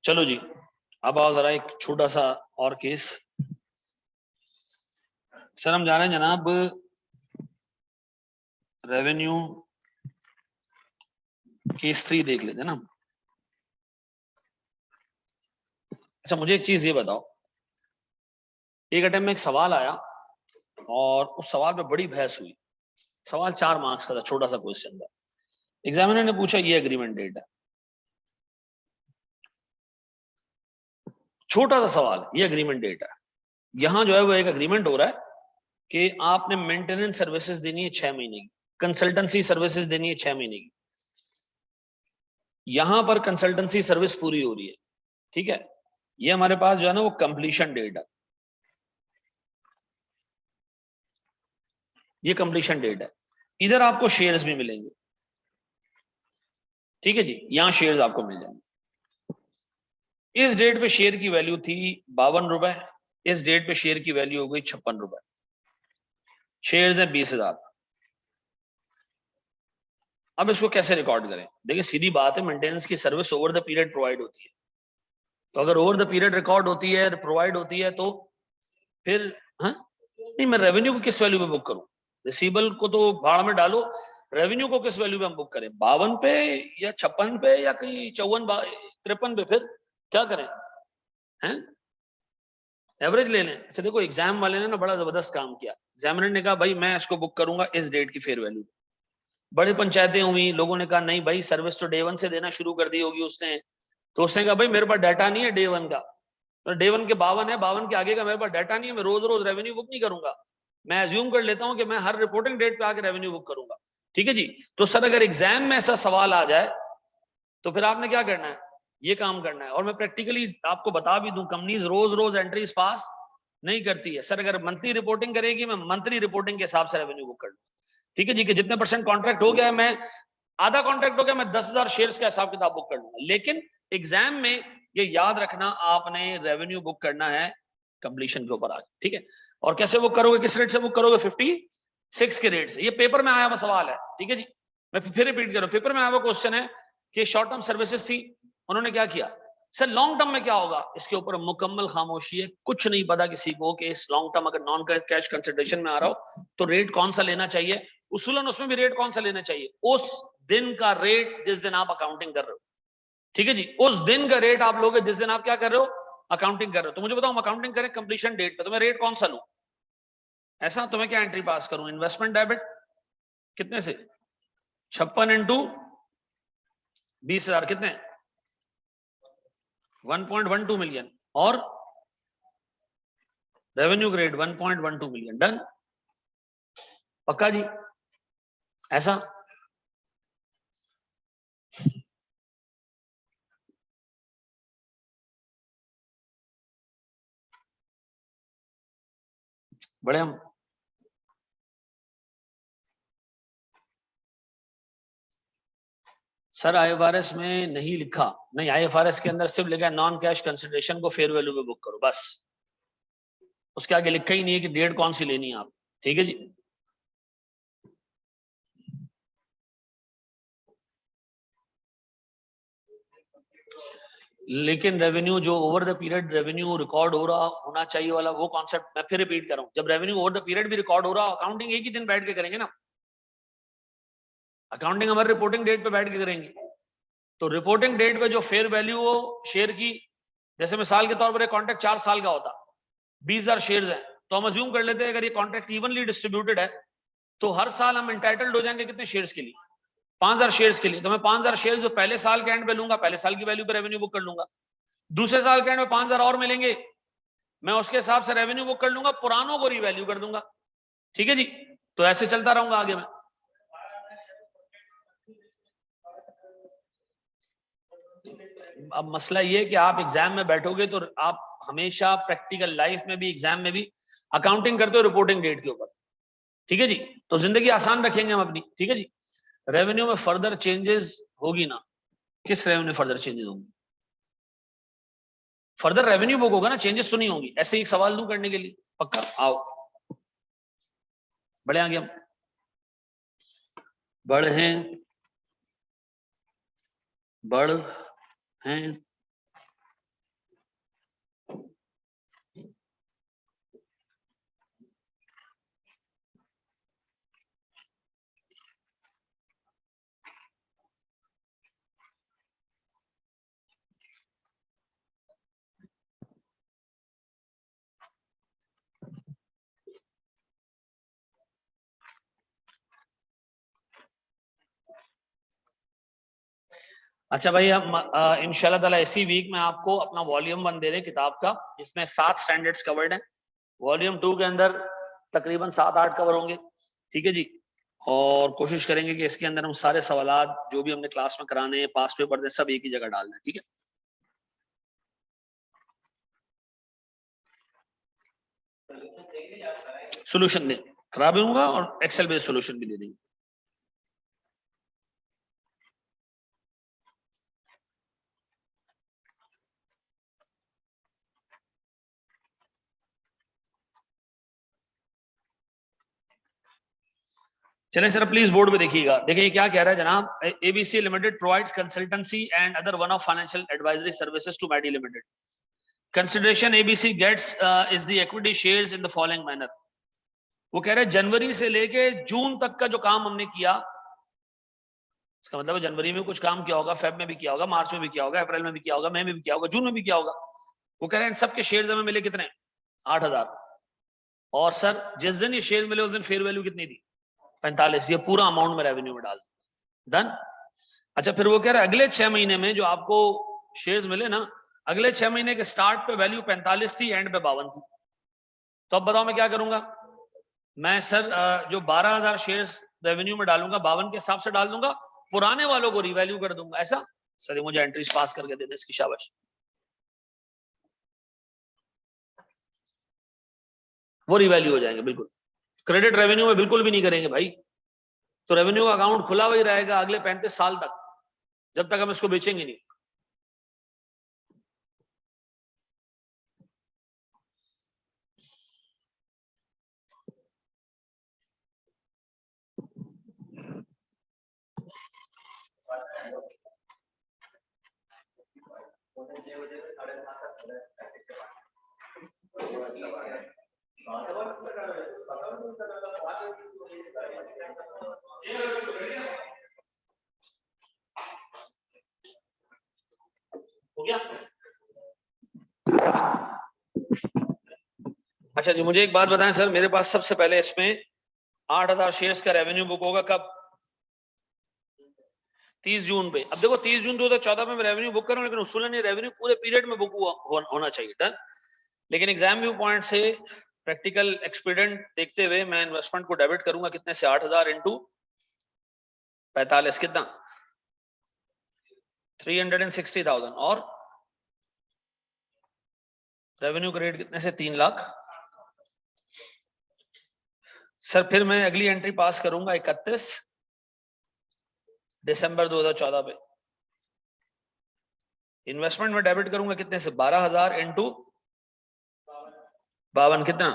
चलो जी, अब आओ जरा एक छोटा सा और केस। सर हम जा रहे हैं जनाब रेवेन्यू केस 3 देख लेते हैं ना। अच्छा मुझे एक चीज ये बताओ, एक अटेम्प्ट में एक सवाल आया और उस सवाल पे बड़ी बहस हुई। सवाल 4 मार्क्स का था, छोटा सा क्वेश्चन था। एग्जामिनर ने पूछा ये एग्रीमेंट डेट है, छोटा सा सवाल, ये एग्रीमेंट डेट है। यहां जो है वो एक एग्रीमेंट हो रहा है कि आपने मेंटेनेंस सर्विसेज देनी है 6 महीने की, कंसल्टेंसी सर्विसेज देनी है 6 महीने की। यहां पर कंसल्टेंसी सर्विस पूरी हो रही है, ठीक है। ये हमारे पास जो है ना वो कंप्लीशन डेट है, ये कंप्लीशन डेट है। इधर आपको शेयर्स भी मिलेंगे, ठीक है जी, यहां शेयर्स आपको मिल जाएंगे। इस डेट पे शेयर की वैल्यू थी 52 रुपए, इस डेट पे शेयर की वैल्यू हो गई 56 रुपए। शेयर्स है 20,000। अब इसको कैसे रिकॉर्ड करें? देखिए सीधी बात है, मेंटेनेंस की service over the period provide होती है, तो अगर ओवर द पीरियड रिकॉर्ड होती है, प्रोवाइड होती है, तो फिर हाँ नहीं, मैं रेवेन्यू को किस वैल्यू पे बुक करूं? रिसीबल को तो भाड़ में डालो, रेवेन्यू को किस वैल्यू पे हम बुक करें? 52 पे या 56 पे या कहीं 54 53 पे? फिर क्या करें? हैं एवरेज ले लें? अच्छा देखो, एग्जाम वाले ने ना बड़ा जबरदस्त काम किया। एग्जामिनर ने कहा भाई मैं इसको बुक करूंगा इस डेट की फेयर वैल्यू। बड़ी पंचायतें हुई, लोगों ने कहा नहीं भाई सर्विस तो डे 1 से देना शुरू कर दी होगी उसने। तो उसने कहा भाई मेरे पास डाटा नहीं है डे 1 का, तो डे 1 के 52 है, 52 के आगे का मेरे पास डाटा नहीं है, मैं रोज रोज रेवेन्यू बुक नहीं करूंगा। मैं अज्यूम कर लेता हूं कि मैं हर रिपोर्टिंग डेट पे आके रेवेन्यू बुक करूंगा, ठीक है जी। तो सर अगर एग्जाम में ऐसा सवाल आ जाए तो फिर आपने क्या करना है? ये काम करना है। और मैं प्रैक्टिकली आपको बता भी दूं, कंपनीज रोज रोज एंट्रीज पास नहीं करती है। सर अगर मंथली रिपोर्टिंग करेगी, मैं मंथली रिपोर्टिंग के हिसाब से रेवेन्यू बुक कर लूँ, ठीक है जी, कि जितने परसेंट कॉन्ट्रैक्ट हो गया है, मैं आधा कॉन्ट्रैक्ट हो गया, मैं 10,000 शेयर्स का हिसाब किताब बुक कर लूंगा। लेकिन एग्जाम में ये याद रखना, आपने रेवेन्यू बुक करना है कंप्लीशन के ऊपर आगे, ठीक है। और कैसे बुक करोगे, किस रेट से बुक करोगे? 56 के रेट से। ये पेपर में आया हुआ सवाल है, ठीक है जी। मैं फिर रिपीट कर रहा हूं, पेपर में आया हुआ क्वेश्चन है कि शॉर्ट टर्म सर्विसेज थी, उन्होंने क्या किया? सर लॉन्ग टर्म में क्या होगा? इसके ऊपर मुकम्मल खामोशी है, कुछ नहीं पता किसी को कि इस लॉन्ग टर्म अगर नॉन कैश कंसिडरेशन में आ रहा हो तो रेट कौन सा लेना चाहिए। उसूलन उसमें भी रेट कौन सा लेना चाहिए? उस दिन का रेट जिस दिन आप अकाउंटिंग कर रहे हो, ठीक है जी, उस दिन का रेट आप लोगे जिस दिन आप क्या कर रहे हो? अकाउंटिंग कर रहे हो। तो मुझे बताओ, अकाउंटिंग करें कंप्लीशन डेट पे, तो मैं रेट कौन सा लूं? ऐसा तो मैं क्या एंट्री पास करूं? इन्वेस्टमेंट डेबिट कितने से? 56 इंटू 20,000 कितने? 1.12 मिलियन। और रेवेन्यू ग्रेड 1.12 मिलियन। डन? पक्का जी? ऐसा? बड़े हम सर IFRS में नहीं लिखा, नहीं IFRS के अंदर सिर्फ लिखा है नॉन कैश कंसिडरेशन को फेयर वैल्यू में बुक करो बस, उसके आगे लिखा ही नहीं है कि डेट कौन सी लेनी है आप। ठीक है जी। लेकिन रेवेन्यू जो over the period revenue record हो रहा होना चाहिए वाला वो कॉन्सेप्ट मैं फिर रिपीट कर रहा हूं, जब रेवेन्यू ओवर द पीरियड भी रिकॉर्ड हो रहा, अकाउंटिंग एक ही दिन बैठ के करेंगे ना, अकाउंटिंग हमारे रिपोर्टिंग डेट पे बैठ के करेंगे। तो रिपोर्टिंग डेट पे जो फेयर वैल्यू हो शेयर की, जैसे मिसाल के तौर पर कॉन्ट्रैक्ट 4 साल का होता, 20,000 शेयर्स हैं, तो हम अज्यूम कर लेते हैं अगर ये कॉन्ट्रैक्ट इवनली डिस्ट्रीब्यूटेड है तो हर साल हम एंटाइटल्ड हो जाएंगे कितने शेयर्स के लिए, 5,000 शेयर्स के लिए। तो मैं 5,000 शेयर्स जो पहले साल के एंड पे लूंगा, पहले साल की वैल्यू पे रेवेन्यू बुक कर लूंगा, दूसरे साल के एंड में 5,000 और मिलेंगे, मैं उसके हिसाब से रेवेन्यू बुक कर लूंगा, पुरानों को रीवैल्यू कर दूंगा। ठीक है जी। तो ऐसे चलता रहूंगा आगे मैं। अब मसला ये है कि आप एग्जाम में बैठोगे तो आप हमेशा प्रैक्टिकल लाइफ में भी एग्जाम में भी अकाउंटिंग करते हो रिपोर्टिंग डेट के ऊपर। ठीक है जी। तो जिंदगी आसान रखेंगे हम अपनी। ठीक है जी। रेवेन्यू में फर्दर चेंजेस होगी ना, किस रेवेन्यू में फर्दर चेंजेस होंगे? फर्दर रेवेन्यू बुक होगा ना, चेंजेस तो नहीं होंगी। ऐसे एक सवाल दूं करने के लिए, पक्का? आओ बढ़े आगे हम, बढ़ हैं। अच्छा भाई, हम इंशाल्लाह ताला इसी वीक में आपको अपना वॉल्यूम 1 दे रहे हैं किताब का, जिसमें 7 स्टैंडर्ड्स कवर्ड हैं। वॉल्यूम 2 के अंदर तकरीबन 7-8 कवर होंगे। ठीक है जी। और कोशिश करेंगे कि इसके अंदर हम सारे सवालात जो भी हमने क्लास में कराने हैं, पास पेपर दे, सब एक ही जगह डाल दें। ठीक है। सोल्यूशन दें, खराब होगा और एक्सेल बेस्ड सोल्यूशन भी दे देंगे। चलें सर, प्लीज बोर्ड पे देखिएगा। देखिए क्या कह रहा है जनाब, ABC limited provides consultancy and other one off financial advisory services to Maddy limited. Consideration ABC gets is the equity shares in the following manner. वो कह रहे हैं जनवरी से लेके जून तक का जो काम हमने किया, इसका मतलब जनवरी में कुछ काम किया होगा, फेब में भी किया होगा, मार्च में भी किया होगा, अप्रैल में भी किया होगा, मई में भी किया होगा, जून में भी किया होगा। वो कह रहे हैं सबके शेयर्स हमें मिले कितने? 8,000। और सर जिस दिन ये शेयर मिले उस दिन फेयर वैल्यू कितनी थी? 45। ये पूरा अमाउंट में रेवेन्यू में डाल डन। अच्छा, फिर वो कह रहे हैं अगले 6 महीने में जो आपको शेयर्स मिले ना, अगले 6 महीने के स्टार्ट पे वैल्यू 45 थी, एंड पे 52 थी। तो अब बताओ मैं क्या करूंगा? मैं सर जो 12,000 शेयर्स रेवेन्यू में डालूंगा 52 के हिसाब से डाल दूंगा, पुराने वालों को रिवैल्यू कर दूंगा। ऐसा सर, मुझे एंट्रीज पास करके दे दे, इसकी शाबाश। वो रिवैल्यू हो जाएंगे बिल्कुल। क्रेडिट रेवेन्यू में बिल्कुल भी नहीं करेंगे भाई। तो रेवेन्यू का अकाउंट खुला हुआ ही रहेगा अगले 35 साल तक, जब तक हम इसको बेचेंगे नहीं। हो गया? अच्छा जी, मुझे एक बात बताएं सर, मेरे पास सबसे पहले इसमें 8,000 शेयर्स का रेवेन्यू बुक होगा कब? 30 जून पे। अब देखो 30 जून 2014 में मैं रेवेन्यू बुक कर रहा हूं, लेकिन उसूलन ये रेवेन्यू पूरे पीरियड में बुक होना चाहिए। डन। लेकिन एग्जाम व्यू पॉइंट से प्रैक्टिकल एक्सपीरियंस देखते हुए मैं इन्वेस्टमेंट को डेबिट करूंगा कितने से? 8,000 इंटू 45 कितना? 360,000। और रेवेन्यू क्रेडिट कितने से? 3 लाख। सर फिर मैं अगली एंट्री पास करूंगा 31 दिसंबर 2014 पे। इन्वेस्टमेंट में डेबिट करूंगा कितने से? 12,000 इंटू 52 कितना?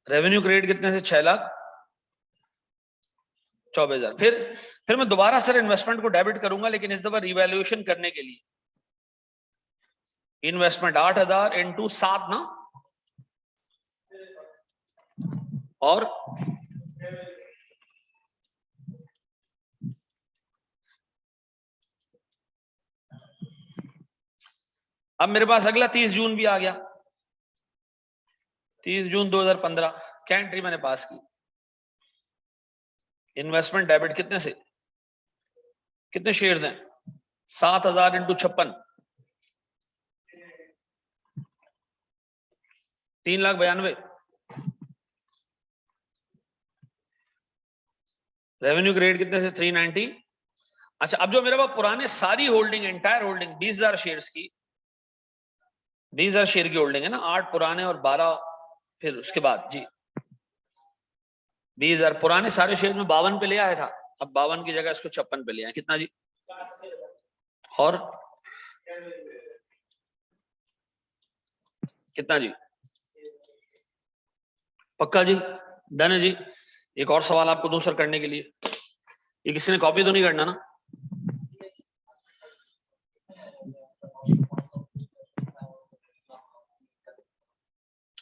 रेवेन्यू क्रेडिट कितने से? 6,24,000। फिर मैं दोबारा सर इन्वेस्टमेंट को डेबिट करूंगा, लेकिन इस दफा रिवैल्यूएशन करने के लिए इन्वेस्टमेंट 8,000 इंटू 7 ना, और अब मेरे पास अगला 30 जून भी आ गया। 30 जून 2015 क्या एंट्री मैंने पास की? इन्वेस्टमेंट डेबिट कितने से? कितने शेयर्स हैं? 7,000 इंटू 56, 3,92,000। रेवेन्यू क्रेडिट कितने से? 390। अच्छा, अब जो मेरे पास पुराने सारी होल्डिंग, एंटायर होल्डिंग 20,000 शेयर्स की, 20,000 शेयर की होल्डिंग है ना, 8 पुराने और 12 फिर उसके बाद जी 20,000 पुराने सारे शेयर में 52 पे ले आया था, अब 52 की जगह इसको 56 पे ले आया। कितना जी? और कितना जी? पक्का जी? डन है जी। एक और सवाल आपको दूसरा करने के लिए, ये किसी ने कॉपी तो नहीं करना ना?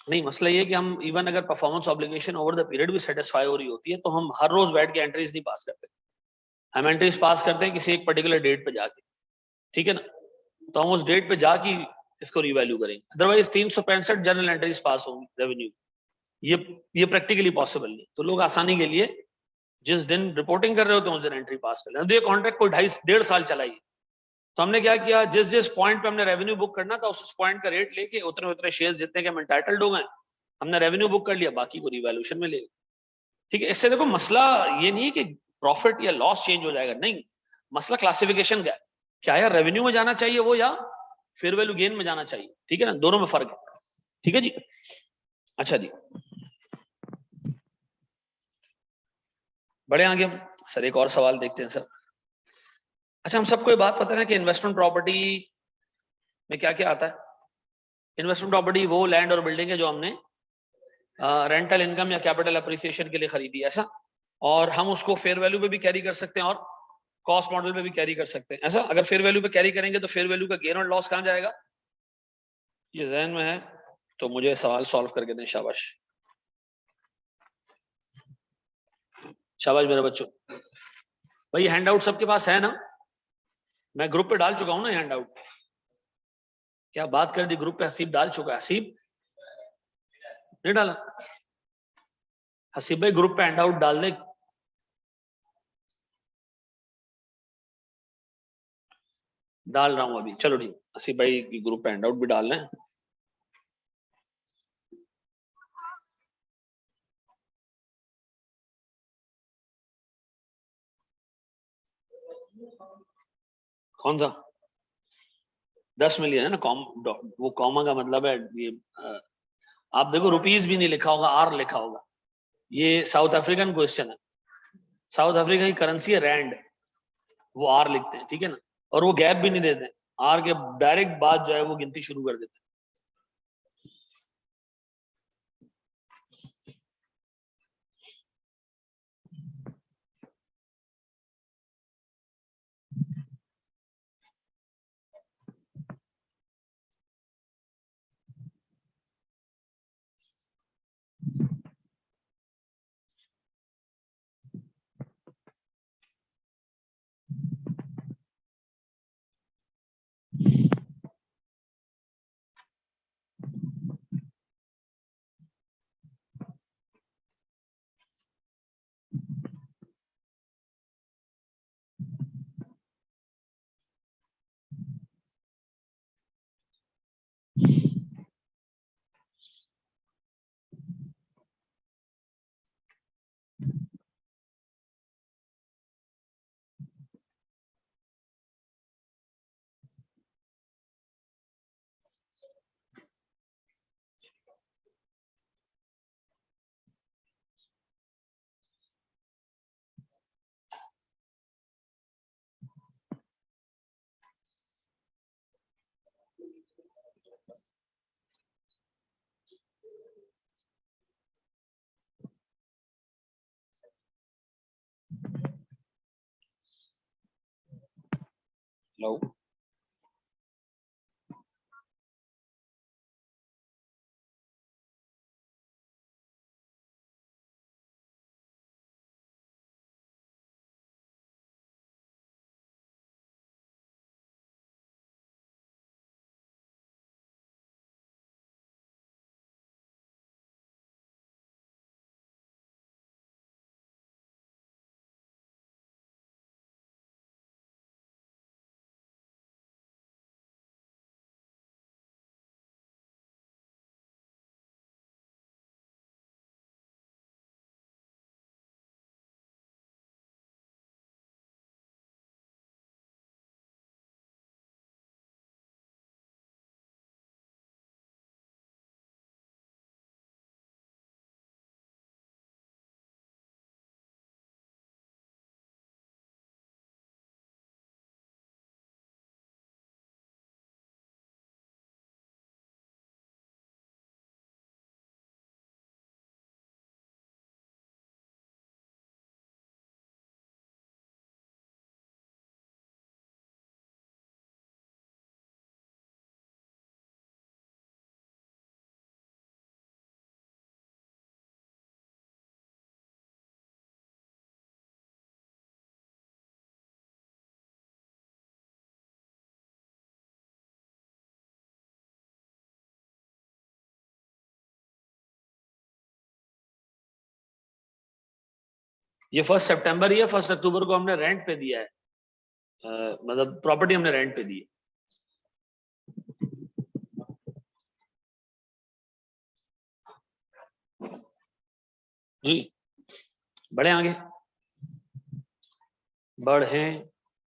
नहीं, मसला ये है कि हम इवन अगर performance obligation over the period भी सेटिस्फाई हो रही होती है, तो हम हर रोज बैठ के एंट्रीज नहीं पास करते। हम एंट्रीज पास करते हैं किसी एक पर्टिकुलर डेट पे जाके, ठीक है ना? तो हम उस डेट पे जाके इसको रिवैल्यू करेंगे, अदरवाइज 365 जनरल एंट्रीज पास होंगी रेवेन्यू। ये प्रैक्टिकली पॉसिबल नहीं। तो लोग आसानी के लिए जिस दिन रिपोर्टिंग कर रहे होते हैं उस दिन एंट्री पास कर लेते हैं। ये कॉन्ट्रैक्ट कोई 2.5-1.5 साल चला ही, तो हमने क्या किया, जिस जिस पॉइंट पे हमने रेवेन्यू बुक करना था उस पॉइंट का रेट लेके उतने उतने शेयर्स जितने के हम एंटाइटल्ड हो गए, हमने रेवेन्यू बुक कर लिया, बाकी को रिवैल्यूएशन में ले लिया। ठीक है, इससे देखो मसला ये नहीं है कि प्रॉफिट या लॉस चेंज हो जाएगा, नहीं, मसला क्लासिफिकेशन का है। क्या यार रेवेन्यू में जाना चाहिए वो, या फेयर वैल्यू गेन में जाना चाहिए? ठीक है ना, दोनों में फर्क है। ठीक है जी। अच्छा जी, बड़े आगे हम सर एक और सवाल देखते हैं सर। अच्छा, हम सबको ये बात पता है कि इन्वेस्टमेंट प्रॉपर्टी में क्या क्या आता है? इन्वेस्टमेंट प्रॉपर्टी वो लैंड और बिल्डिंग है जो हमने रेंटल इनकम या कैपिटल अप्रिसिएशन के लिए खरीदी, ऐसा। और हम उसको फेयर वैल्यू पे भी कैरी कर सकते हैं और कॉस्ट मॉडल पे भी कैरी कर सकते हैं, ऐसा। अगर फेयर वैल्यू पे कैरी करेंगे तो फेयर वैल्यू का गेन और लॉस कहां जाएगा? ये जहन में है तो मुझे सवाल सॉल्व करके दें। शाबाश, शाबाश मेरे बच्चों। भाई हैंड आउट सबके पास है ना? मैं ग्रुप पे डाल चुका हूं ना हैंड आउट। क्या बात कर दी, ग्रुप पे हसीब डाल चुका है। हसीब नहीं डाला? हसीब भाई ग्रुप पे हैंड आउट डाल दे। डाल रहा हूं अभी, चलो ठीक। हसीब भाई की ग्रुप पे हैंड आउट भी डाल लें। कौन सा? 10 मिलियन है ना, वो कॉमा का मतलब है ये। आप देखो रुपीज भी नहीं लिखा होगा, आर लिखा होगा। ये साउथ अफ्रीकन क्वेश्चन है। साउथ अफ्रीका की करेंसी है रैंड, वो आर लिखते हैं, ठीक है ना। और वो गैप भी नहीं देते, आर के डायरेक्ट बाद जो है वो गिनती शुरू कर देते हैं। हेलो, ये 1 सितंबर या 1 अक्टूबर को हमने रेंट पे दिया है, मतलब प्रॉपर्टी हमने रेंट पे दी है। जी बढ़े आगे, बढ़े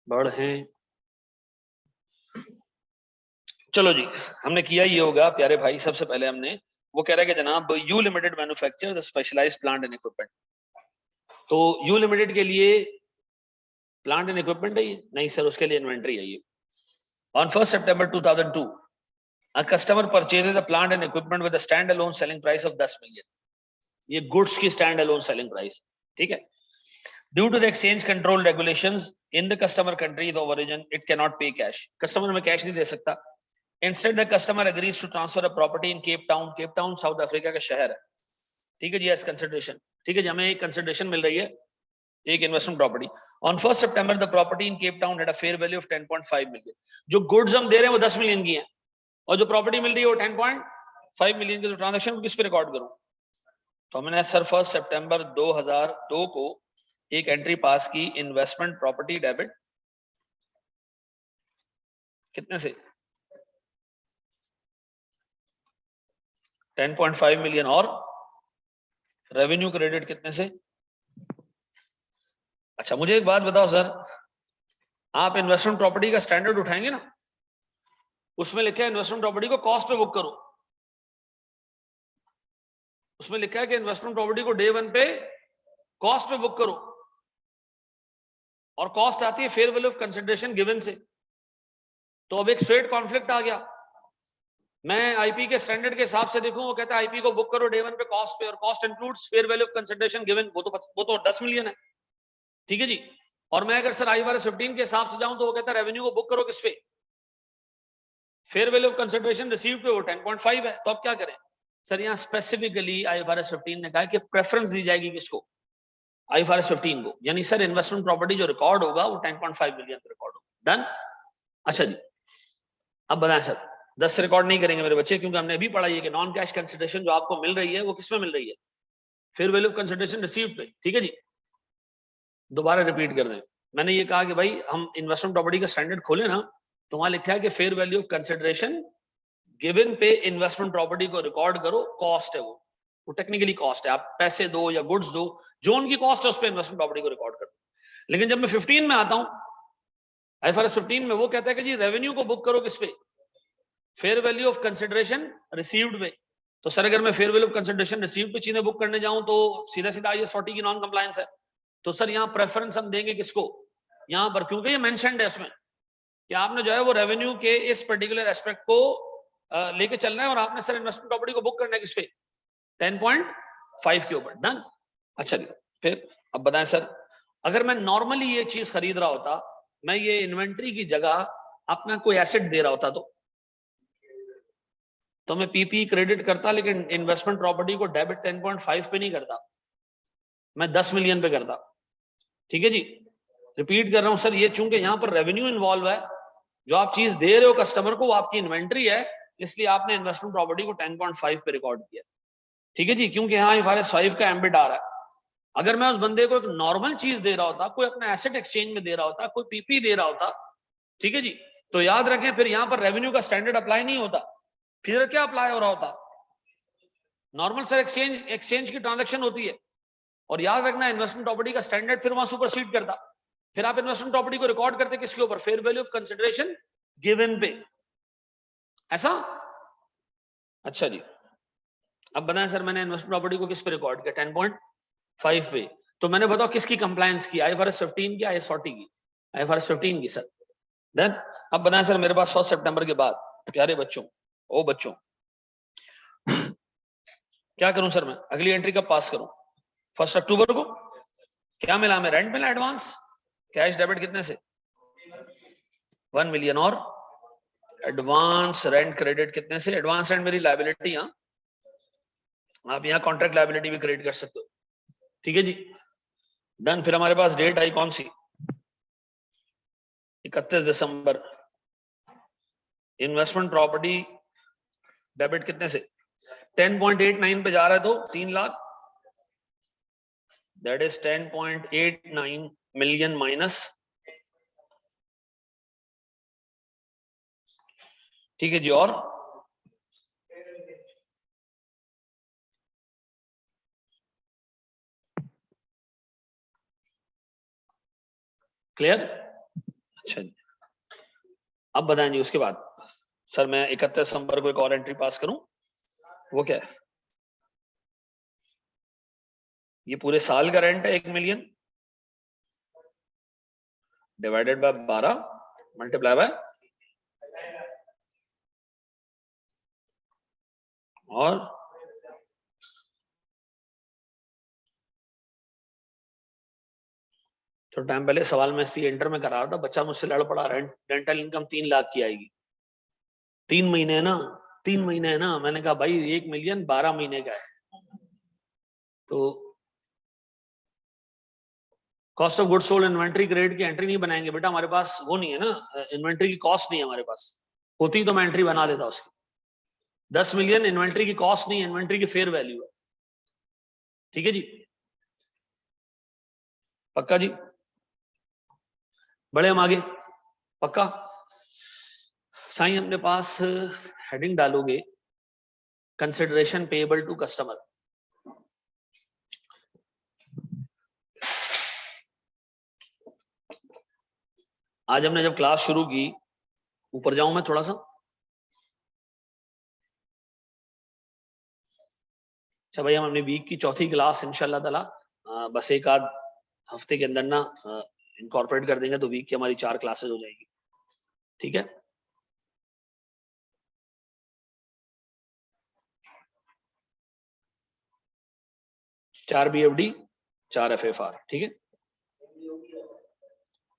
बढ़े। चलो जी, हमने किया ये होगा प्यारे भाई। सबसे पहले हमने वो कह रहा है कि जनाब U limited manufacture specialised plant and equipment. तो यू लिमिटेड के लिए प्लांट एंड इक्विपमेंट है ये? नहीं सर, उसके लिए इन्वेंट्री है ये। On 1 September 2002 a customer purchases a plant and equipment with a stand alone selling price of 10 million। ये गुड्स की स्टैंड अलोन सेलिंग प्राइस, ठीक है। Due to the exchange control regulations in the customer countries of origin it can not pay cash. Customer में कैश नहीं दे सकता। Instead the customer agrees to transfer a property in Cape Town. Cape Town South Africa का शहर है, ठीक है जी। एज कंसिडरेशन, ठीक है जी, हमें एक कंसिडरेशन मिल रही है, एक investment property. On 1 September the property in Cape town had a fair value of 10.5 million. जो गुड्स हम दे रहे हैं वो 10 मिलियन की है और जो प्रॉपर्टी मिल रही है वो 10.5 मिलियन की। तो ट्रांजैक्शन को किस पे रिकॉर्ड करूं? तो हमने सर 1 सितंबर 2002 को एक एंट्री पास की, इन्वेस्टमेंट प्रॉपर्टी डेबिट कितने से 10.5 मिलियन और रेवेन्यू क्रेडिट कितने से। अच्छा मुझे एक बात बताओ सर, आप इन्वेस्टमेंट प्रॉपर्टी का स्टैंडर्ड उठाएंगे ना, उसमें लिखा है इन्वेस्टमेंट प्रॉपर्टी को कॉस्ट पे बुक करो। उसमें लिखा है कि इन्वेस्टमेंट प्रॉपर्टी को डे 1 पे कॉस्ट पे बुक करो और कॉस्ट आती है fair value of consideration given से। तो अब एक स्ट्रेट कॉन्फ्लिक्ट आ गया। मैं आईपी के स्टैंडर्ड के हिसाब से देखूं, वो कहता है आईपी को बुक करो डे 1 पे कॉस्ट पे और cost includes fair value of consideration given, वो तो 10 मिलियन है, ठीक है जी। और मैं अगर सर आईआरएस 15 के हिसाब से जाऊं तो वो कहता है रेवेन्यू को बुक करो किस पे, fair value of consideration received पे, वो 10.5 है। तो अब क्या करें सर? यहाँ स्पेसिफिकली आईआरएस 15 ने कहा कि प्रेफरेंस दी जाएगी किसको? आईआरएस 15 को। यानी सर इन्वेस्टमेंट प्रॉपर्टी जो रिकॉर्ड होगा वो 10.5 मिलियन रिकॉर्ड होगा। डन। अच्छा जी, अब बताएं सर, 10 से रिकॉर्ड नहीं करेंगे मेरे बच्चे, क्योंकि हमने अभी पढ़ा है कि नॉन कैश कंसिडरेशन जो आपको मिल रही है वो किसमें मिल रही है? Fair value of consideration received पे, ठीक है जी। दोबारा रिपीट कर दें, मैंने ये कहा कि भाई हम इन्वेस्टमेंट प्रॉपर्टी का स्टैंडर्ड खोले ना, तो वहां लिखा है कि fair value of consideration given पे इन्वेस्टमेंट प्रॉपर्टी को रिकॉर्ड करो, कॉस्ट है वो टेक्निकली कॉस्ट है। आप पैसे दो या गुड्स दो, जो उनकी कॉस्ट है उस पर इन्वेस्टमेंट प्रॉपर्टी को रिकॉर्ड करो। लेकिन जब मैं 15 में आता हूं, आईएफआरएस 15 में वो कहता है कि जी रेवेन्यू को बुक करो किस पे? Fair value of consideration received पे। तो सर अगर मैं fair value of consideration received पे चीजें बुक करने जाऊं तो सीधा सीधा आईएस 40 की नॉन कंप्लायंस है। तो सर यहाँ प्रेफरेंस हम देंगे किसको यहाँ पर? क्योंकि ये मेंशन्ड है उसमें कि आपने जो है वो रेवेन्यू के इस पर्टिकुलर एस्पेक्ट को लेके चलना है और आपने सर इन्वेस्टमेंट प्रॉपर्टी को बुक करना है किस पे? 10.5 के ऊपर। डन। अच्छा जी, फिर अब बताएं सर, अगर मैं नॉर्मली ये चीज खरीद रहा होता मैं ये इन्वेंट्री की जगह अपना कोई एसेट दे रहा होता तो मैं पीपी क्रेडिट करता, लेकिन इन्वेस्टमेंट प्रॉपर्टी को डेबिट 10.5 पे नहीं करता, मैं 10 मिलियन पे करता। ठीक है जी, रिपीट कर रहा हूं सर, ये चूंकि यहाँ पर रेवेन्यू इन्वॉल्व है, जो आप चीज दे रहे हो कस्टमर को वो आपकी इन्वेंट्री है, इसलिए आपने इन्वेस्टमेंट प्रॉपर्टी को 10.5 पे रिकॉर्ड किया। ठीक है जी, क्योंकि यहाँ IFRS 5 का एम्बिट आ रहा है। अगर मैं उस बंदे को एक नॉर्मल चीज दे रहा होता, कोई अपना एसेट एक्सचेंज में दे रहा होता, कोई पीपी दे रहा होता, ठीक है जी, तो याद रखें फिर यहाँ पर रेवेन्यू का स्टैंडर्ड अप्लाई नहीं होता, फिर क्या अप्लाई हो रहा होता, नॉर्मल सर एक्सचेंज की ट्रांजैक्शन होती है। और याद रखना इन्वेस्टमेंट प्रॉपर्टी का स्टैंडर्ड फिर वहां सुपरसीड करता। फिर आप इन्वेस्टमेंट प्रॉपर्टी को रिकॉर्ड करते किसके ऊपर, fair value of consideration given पे, ऐसा। अच्छा जी, अब बताएं सर मैंने इन्वेस्टमेंट प्रॉपर्टी को किस पे रिकॉर्ड किया, 10.5 पे, तो मैंने बताओ किसकी कंप्लायंस की, IFRS 15 की, IAS 40 की, IFRS 15 की सर। देन अब बताएं सर मेरे पास 1 सितंबर के बाद, प्यारे बच्चों, ओ बच्चों, क्या करूं सर मैं, अगली एंट्री कब पास करूं, 1 अक्टूबर को। क्या मिला हमें, रेंट मिला एडवांस, कैश डेबिट कितने से, 1 मिलियन, और एडवांस रेंट क्रेडिट कितने से, एडवांस रेंट मेरी लायबिलिटी, हाँ आप यहाँ कॉन्ट्रैक्ट लायबिलिटी भी क्रेडिट कर सकते हो। ठीक है जी, डन। फिर हमारे पास डेट आई कौन सी, 31 दिसंबर, इन्वेस्टमेंट प्रॉपर्टी डेबिट कितने से, 10.89 पे जा रहा है तो 3 lakh, that is 10.89 million minus, ठीक है जी, और क्लियर। अच्छा जी, अब बताएं जी उसके बाद सर मैं 31 दिसंबर को एक और एंट्री पास करूं, वो क्या है, ये पूरे साल का रेंट है 1 million divided by 12 multiply by, और तो टाइम पहले सवाल में सी एंटर में करा रहा था, बच्चा मुझसे लड़ पड़ा, रेंटल इनकम 3 लाख की आएगी, 3 महीने है ना, 3 महीने है ना, मैंने कहा भाई 1 मिलियन 12 महीने का है, तो cost of goods sold inventory credit की एंट्री नहीं बनाएंगे बेटा, हमारे पास वो नहीं है ना, इन्वेंट्री की कॉस्ट नहीं है हमारे पास, होती तो मैं एंट्री बना देता उसकी। 10 मिलियन इन्वेंट्री की कॉस्ट नहीं है, इन्वेंट्री की फेयर वैल्यू है। ठीक है जी, पक्का जी, बड़े हम आगे, पक्का। साईं अपने पास हेडिंग डालोगे कंसिडरेशन पेएबल टू कस्टमर, आज हमने जब क्लास शुरू की, ऊपर जाऊं मैं थोड़ा सा, अच्छा भाई हम अपनी वीक की चौथी क्लास इंशाल्लाह ताला बस एक आध हफ्ते के अंदर ना इनकॉर्पोरेट कर देंगे, तो वीक की हमारी 4 क्लासेस हो जाएगी। ठीक है, चार BFD 4 FFR, ठीक है।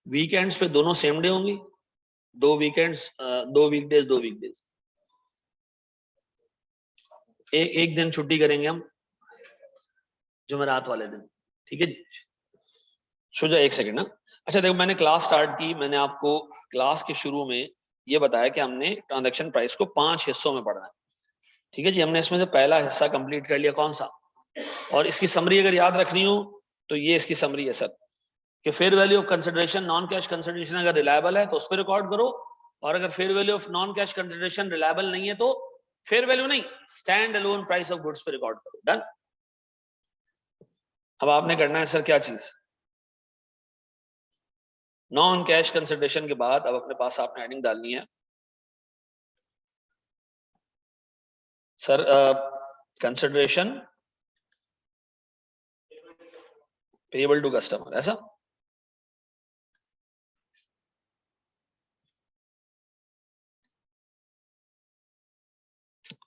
वीकेंड्स पे दोनों सेम डे होंगी, 2 वीकेंड्स 2 वीकडेज 2 वीकडेज, एक दिन छुट्टी करेंगे हम जुमेरात वाले दिन। ठीक है जी, शुजा एक सेकंड ना। अच्छा देखो मैंने क्लास स्टार्ट की, मैंने आपको क्लास के शुरू में ये बताया कि हमने ट्रांजैक्शन प्राइस को 5 हिस्सों में पढ़ना है। ठीक है जी, हमने इसमें से पहला हिस्सा कंप्लीट कर लिया, कौन सा, और इसकी समरी अगर याद रखनी हो तो ये इसकी समरी है सर, कि fair value of consideration non cash consideration अगर रिलायबल है तो उस पर रिकॉर्ड करो, और अगर fair value of non cash consideration reliable नहीं है तो फेयर वैल्यू नहीं, stand alone price of goods पे रिकॉर्ड करो। डन। अब आपने करना है सर क्या चीज, नॉन कैश कंसिडरेशन के बाद अब अपने पास आपने हेडिंग डालनी है sir consideration payable to customer, ऐसा।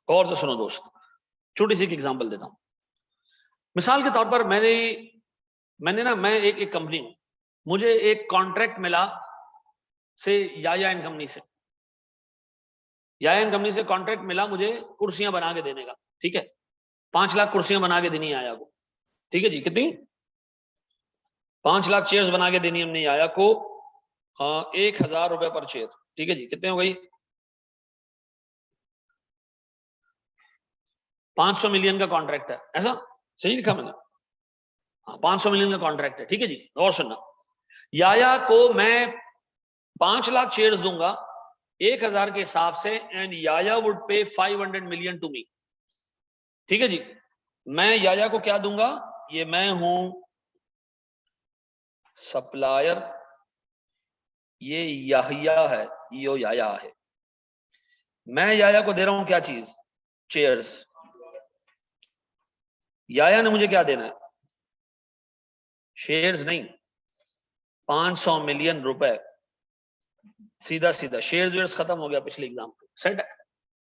और तो सुनो दोस्त, छोटी सी एग्जांपल देता हूं, मिसाल के तौर पर मैं एक कंपनी हूं, मुझे एक कॉन्ट्रैक्ट मिला से याया एंड कंपनी से, याया एंड कंपनी से कॉन्ट्रैक्ट मिला मुझे कुर्सियां बना के देने का, ठीक है, 5 लाख कुर्सियां बना के देनी याया को, ठीक है जी, कितनी 5 लाख चेयर्स बना के देनी हमने याया को, 1000 रुपए पर चेयर, ठीक है जी, कितने हो गई 500 मिलियन का कॉन्ट्रैक्ट है, ऐसा सही लिखा मैंने, हाँ 500 मिलियन का कॉन्ट्रैक्ट है, ठीक है जी। और सुनना, याया को मैं 5 लाख चेयर्स दूंगा 1000 के हिसाब से, एंड याया वुड पे 500 मिलियन टू मी, ठीक है जी। मैं याया को क्या दूंगा, ये मैं हूं सप्लायर, ये याहिया है, यो याया है, मैं याया को दे रहा हूं क्या चीज, चेयर्स, याया ने मुझे क्या देना है, शेयर्स नहीं, 500 मिलियन रुपए, सीधा सीधा शेयर्स वेयर्स खत्म हो गया पिछले एग्जाम पे, सेट है।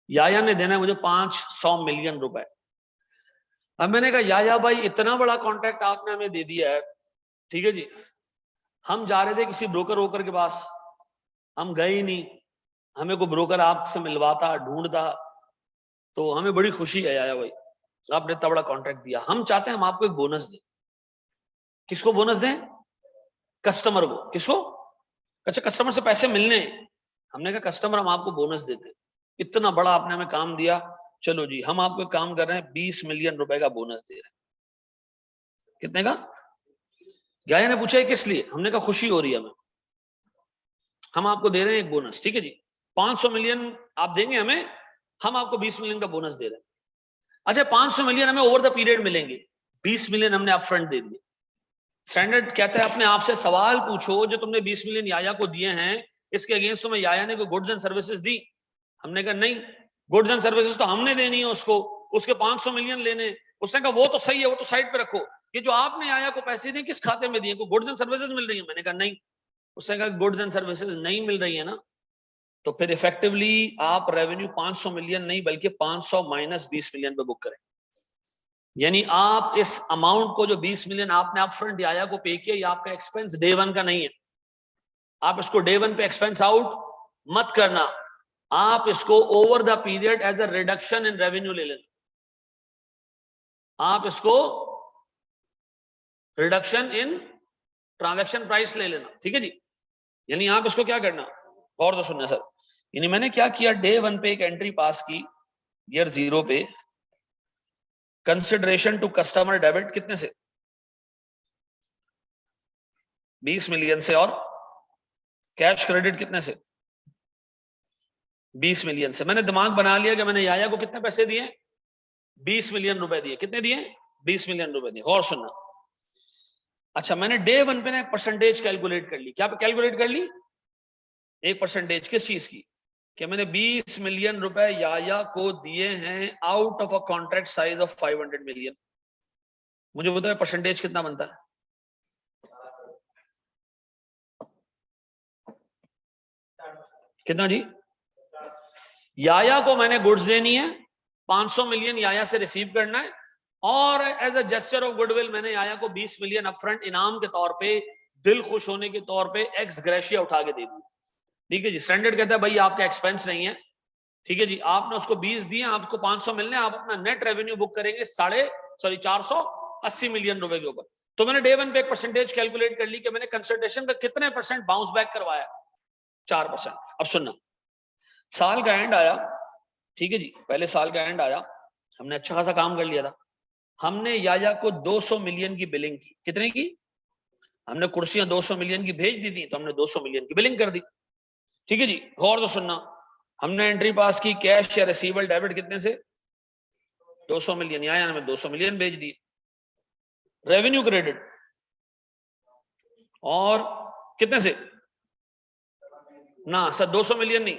याया ने देना है मुझे 500 मिलियन रुपए। अब मैंने कहा याया भाई इतना बड़ा कॉन्ट्रैक्ट आपने हमें दे दिया है, ठीक है जी, हम जा रहे थे किसी ब्रोकर वोकर के पास, हम गए ही नहीं, हमें कोई ब्रोकर आपसे मिलवाता ढूंढता, तो हमें बड़ी खुशी है याया भाई आपने इतना बड़ा कॉन्ट्रैक्ट दिया, हम चाहते हैं हम आपको एक बोनस दें। किसको बोनस दें, कस्टमर को, किसको, अच्छा कस्टमर से पैसे मिलने, हमने कहा कस्टमर हम आपको बोनस देते, इतना बड़ा आपने हमें काम दिया, चलो जी हम आपको काम कर रहे हैं 20 मिलियन रुपए का बोनस दे रहे हैं। कितने का, याया ने पूछा है किस लिए, हमने कहा खुशी हो रही है हमें, हम आपको दे रहे हैं एक बोनस, ठीक है जी, 500 मिलियन आप देंगे हमें, हम आपको 20 मिलियन का बोनस दे रहे हैं। अच्छा 500 मिलियन हमें ओवर द पीरियड मिलेंगे, 20 मिलियन हमने अपफ्रंट दे दिए। स्टैंडर्ड कहता है अपने आप से सवाल पूछो, जो तुमने 20 मिलियन याया को दिए हैं, इसके अगेंस्ट तुम्हें याया ने कोई गुड्स एंड सर्विसेज दी, हमने कहा नहीं, गुड्स एंड सर्विसेज तो हमने देनी है उसको, उसके 500 मिलियन लेने, उसने कहा वो तो सही है, वो तो साइड पे रखो, ये जो आपने याया को पैसे दिए किस खाते में दिए, को गुड्स एंड सर्विसेज मिल रही है, मैंने कहा नहीं, उसने कहा गुड्स एंड सर्विसेज नहीं मिल रही है ना, तो फिर इफेक्टिवली आप रेवेन्यू 500 मिलियन नहीं बल्कि 500 माइनस 20 मिलियन पे बुक करें, यानी आप इस अमाउंट को जो 20 मिलियन आपने अपफ्रंट याया को पे किया, ये आपका एक्सपेंस डे 1 का नहीं है, आप इसको डे 1 पे एक्सपेंस आउट मत करना, आप इसको over the period as a reduction in revenue ले लेना, आप इसको रिडक्शन इन ट्रांजैक्शन प्राइस ले लेना, ठीक है जी। यानी आप इसको क्या करना, गौर से सुनना सर, यानी मैंने क्या किया, डे 1 पे एक एंट्री पास की, ईयर 0 पे कंसिडरेशन टू कस्टमर डेबिट कितने से, 20 मिलियन से, और कैश क्रेडिट कितने से, 20 मिलियन से। मैंने दिमाग बना लिया कि मैंने याया को कितने पैसे दिए, 20 मिलियन रुपए दिए, कितने दिए, 20 मिलियन रुपए दिए, गौर सुनना। अच्छा मैंने डे 1 पे ना एक परसेंटेज कैलकुलेट कर ली, क्या कैलकुलेट कर ली, एक परसेंटेज किस चीज की, कि मैंने 20 मिलियन रुपए याया को दिए हैं out of a contract size of 500 million, मुझे बताओ परसेंटेज कितना बनता है, कितना जी, याया को मैंने गुड्स देनी है, 500 मिलियन याया से रिसीव करना है, और as a gesture of goodwill मैंने याया को 20 मिलियन अपफ्रंट इनाम के तौर पे, दिल खुश होने के तौर पे एक्स ग्रेशिया उठा के दे दी, ठीक है जी। स्टैंडर्ड कहता है भाई आपका एक्सपेंस नहीं है, ठीक है जी, आपने उसको 20 दिए, आपको 500 मिलने, आप अपना नेट रेवेन्यू बुक करेंगे 480 मिलियन रुपए के ऊपर। तो मैंने डे 1 पे एक परसेंटेज कैलकुलेट कर ली कि मैंने कंसल्टेशन का कितने परसेंट बाउंस बैक करवाया, 4%। अब सुनना, साल का एंड आया, ठीक है जी, पहले साल का एंड आया, हमने अच्छा खासा काम कर लिया था, हमने याया को 200 मिलियन की बिलिंग की, कितने की, हमने कुर्सियां 200 मिलियन की भेज दी थी, तो हमने 200 मिलियन की बिलिंग कर दी, ठीक है जी। गौर से सुनना, हमने एंट्री पास की कैश या रिसीवेबल डेबिट कितने से, 200 मिलियन, याया ने 200 मिलियन भेज दिए, रेवेन्यू क्रेडिट और कितने से ना सर, 200 मिलियन नहीं,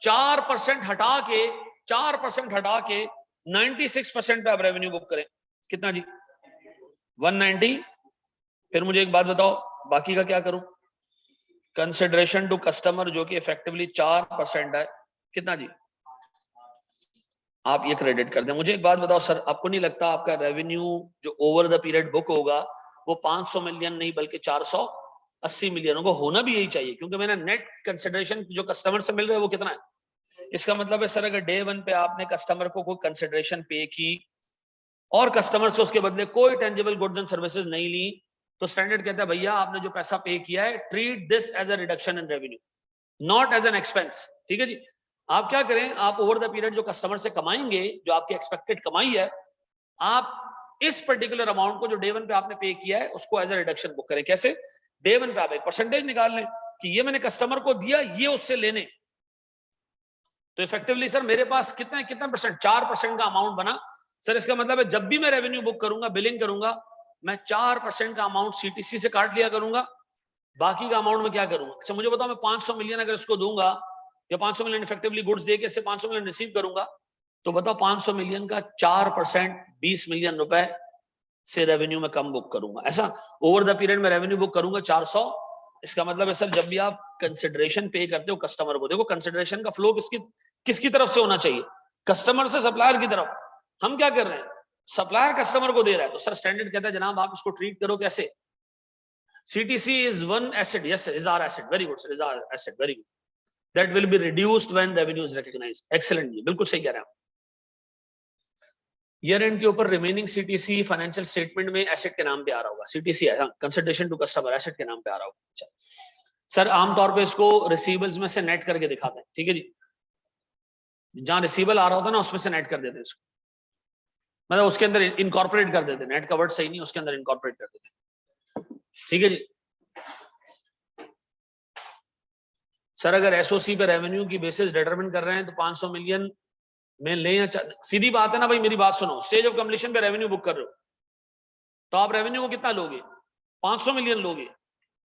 4% हटा के, 4% हटा के 96% पे आप रेवेन्यू बुक करें, कितना जी, 190। फिर मुझे एक बात बताओ बाकी का क्या करूं, कंसिडरेशन टू कस्टमर जो कि इफेक्टिवली 4% है, कितना जी, आप ये क्रेडिट कर दें। मुझे एक बात बताओ सर, आपको नहीं लगता आपका रेवेन्यू जो ओवर द पीरियड बुक होगा वो 500 मिलियन नहीं बल्कि 480 80 मिलियन को होना भी यही चाहिए, क्योंकि मेरा नेट कंसिडरेशन जो कस्टमर से मिल रहा है वो कितना है। इसका मतलब है सर, अगर डे 1 पे आपने कस्टमर को कोई कंसिडरेशन पे की और कस्टमर से उसके बदले कोई टेंजिबल गुड्स एंड सर्विसेज नहीं ली, तो स्टैंडर्ड कहता है भैया आपने जो पैसा पे किया है, treat this as a reduction in revenue, not as an expense. ठीक है जी। आप क्या करें, आप ओवर द पीरियड जो कस्टमर से कमाएंगे, जो आपकी एक्सपेक्टेड कमाई है, आप इस पर्टिकुलर अमाउंट को जो डे 1 पे आपने पे किया है उसको एज अ रिडक्शन बुक करें। कैसे? डे 1 पे आप एक परसेंटेज निकाल लें कि ये मैंने कस्टमर को दिया, ये उससे लेने, तो इफेक्टिवली सर मेरे पास कितना कितना परसेंट, 4% का अमाउंट बना। सर इसका मतलब है जब भी मैं रेवेन्यू बुक करूंगा, बिलिंग करूंगा, मैं 4% का अमाउंट सीटीसी से काट लिया करूंगा, बाकी का अमाउंट में क्या करूंगा। अच्छा मुझे बताओ, मैं 500 मिलियन अगर इसको दूंगा, या 500 मिलियन इफेक्टिवली गुड्स देके इससे 500 मिलियन रिसीव करूंगा, तो बताओ 500 मिलियन का 4% 20 मिलियन रुपए से रेवेन्यू में कम बुक करूंगा। ऐसा ओवर द पीरियड में रेवेन्यू बुक करूंगा 400। इसका मतलब है सर, जब भी आप कंसिडरेशन पे करते हो कस्टमर को, देखो कंसिडरेशन का फ्लो किसकी तरफ से होना चाहिए, कस्टमर से सप्लायर की तरफ। हम क्या कर रहे हैं, सप्लायर कस्टमर को दे रहा है, तो सर स्टैंडर्ड कहता है जनाब आप इसको ट्रीट करो कैसे, CTC is one asset, yes sir, is our asset, very good sir, is our asset, very good, that will be reduced when revenue is recognized, excellent जी, बिल्कुल सही कह रहे हैं आप। ईयर एंड के ऊपर रिमेनिंग CTC फाइनेंशियल स्टेटमेंट में एसेट के नाम पे आ रहा होगा, CTC है, कंसिडरेशन टू कस्टमर एसेट के नाम पे आ रहा होगा। अच्छा सर आमतौर पे इसको रिसीवेबल्स में से नेट करके दिखाते हैं, ठीक है जी, जहां रिसीवेबल आ रहा होता है ना उसमें से नेट कर देते हैं इसको, मतलब उसके अंदर इनकॉर्पोरेट कर देते हैं, नेट का वर्ड सही नहीं, उसके अंदर इनकॉर्पोरेट कर देते हैं, ठीक है जी। सर अगर एसओसी पे रेवेन्यू की बेसिस डिटरमिन कर रहे हैं तो 500 मिलियन में ले या सीधी बात है ना भाई, मेरी बात सुनो, स्टेज ऑफ कंप्लीशन पे रेवेन्यू बुक कर रहे हो, तो आप रेवेन्यू को कितना लोगे, 500 मिलियन लोगे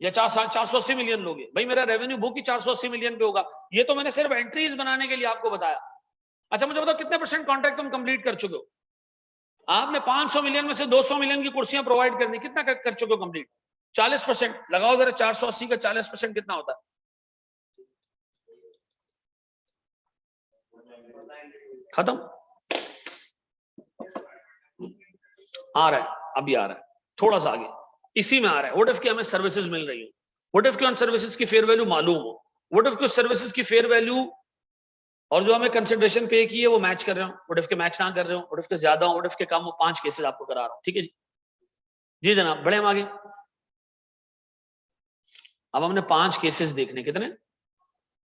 या 480 मिलियन लोगे। भाई मेरा रेवेन्यू बुक ही 480 मिलियन पे होगा, ये तो मैंने सिर्फ एंट्रीज बनाने के लिए आपको बताया। अच्छा मुझे बताओ कितने परसेंट कॉन्ट्रैक्ट तुम कंप्लीट कर चुके हो, आपने 500 मिलियन में से 200 मिलियन की कुर्सियां प्रोवाइड करनी, कितना कर चुके हो कंप्लीट, 40%। लगाओ जरा 480 का 40% कितना होता है, खत्म। आ रहा है, अभी आ रहा है, थोड़ा सा आगे इसी में आ रहा है। व्हाट इफ कि हमें सर्विसेज मिल रही हो, व्हाट इफ कि उन सर्विसेज की फेयर वैल्यू मालूम हो, व्हाट इफ कि उस सर्विसेज की फेयर वैल्यू और जो हमें कंसिडरेशन पे की है वो मैच कर रहे हो, व्हाट इफ के मैच ना कर रहे हो, व्हाट इफ के ज्यादा हो, व्हाट इफ के कम हो। 5 केसेस आपको करा रहा हूं, ठीक है जी। जी जनाब, बढ़े हम आगे। अब हमने 5 केसेस देखने, कितने,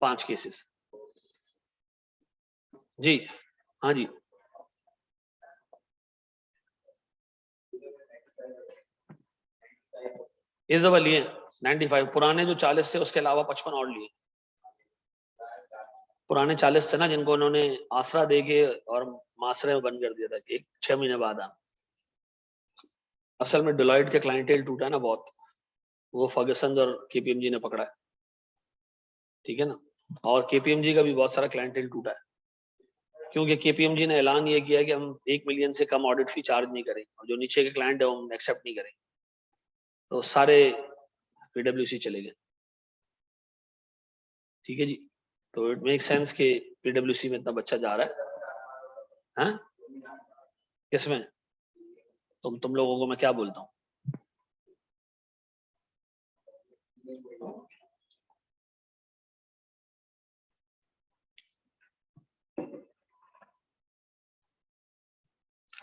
5 केसेस जी। हाँ जी, इस दफा लिए 95, पुराने जो 40 थे उसके अलावा 55 और लिए। पुराने 40 थे ना जिनको उन्होंने आसरा दे के और मासरे में बंद कर दिया था कि 6 महीने बाद आना। असल में डिलॉयट के क्लाइंटेल टूटा है ना बहुत, वो फर्गसन और KPMG ने पकड़ा है, ठीक है ना। और KPMG का भी बहुत सारा क्लाइंटेल टूटा है, क्योंकि KPMG ने ऐलान ये किया कि हम 1 मिलियन से कम ऑडिट फी चार्ज नहीं करेंगे, और जो नीचे के क्लाइंट है हम एक्सेप्ट नहीं करेंगे, तो सारे PwC चले गए, ठीक है जी। तो इट मेक सेंस कि PwC में इतना बच्चा जा रहा है, हाँ किसमें, तुम लोगों को मैं क्या बोलता हूँ।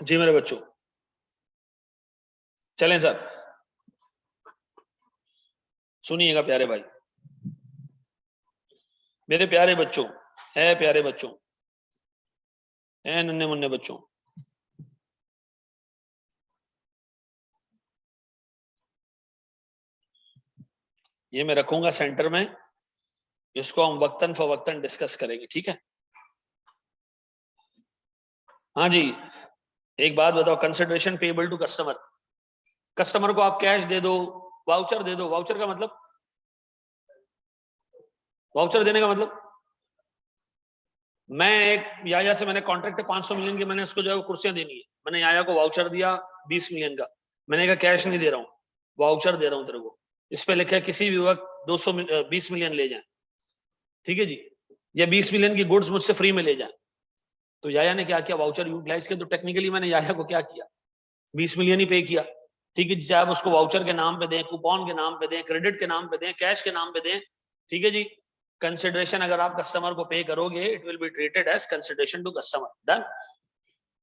जी मेरे बच्चों, चलें सर, सुनिएगा प्यारे भाई, मेरे प्यारे बच्चों, है प्यारे बच्चों, है नन्हे मुन्ने बच्चों, ये मैं रखूंगा सेंटर में, इसको हम वक्तन फवक्तन डिस्कस करेंगे, ठीक है। हाँ जी, एक बात बताओ, consideration payable to customer, customer को आप कैश दे दो, वाउचर दे दो, वाउचर का मतलब, वाउचर देने का मतलब, मैं एक याया से मैंने कॉन्ट्रैक्ट 500 मिलियन की, मैंने उसको जो है वो कुर्सियां देनी है, मैंने याया को वाउचर दिया 20 मिलियन का, मैंने कहा कैश नहीं दे रहा हूँ, वाउचर दे रहा हूँ तेरे को, इस पे लिखा है किसी भी वक्त 20 मिलियन ले जाए, ठीक है जी, या 20 मिलियन की गुड्स मुझसे फ्री में ले जाए। तो याया ने क्या किया, वाउचर यूटिलाइज किया, तो टेक्निकली मैंने याया को क्या किया, 20 मिलियन ही पे किया, ठीक है जी, चाहे आप उसको वाउचर के नाम पे दें, कूपन के नाम पे दें, क्रेडिट के नाम पे दें, कैश के नाम पे दें, ठीक है जी। कंसिडरेशन अगर आप कस्टमर को पे करोगे, it will be treated as consideration to customer. Done.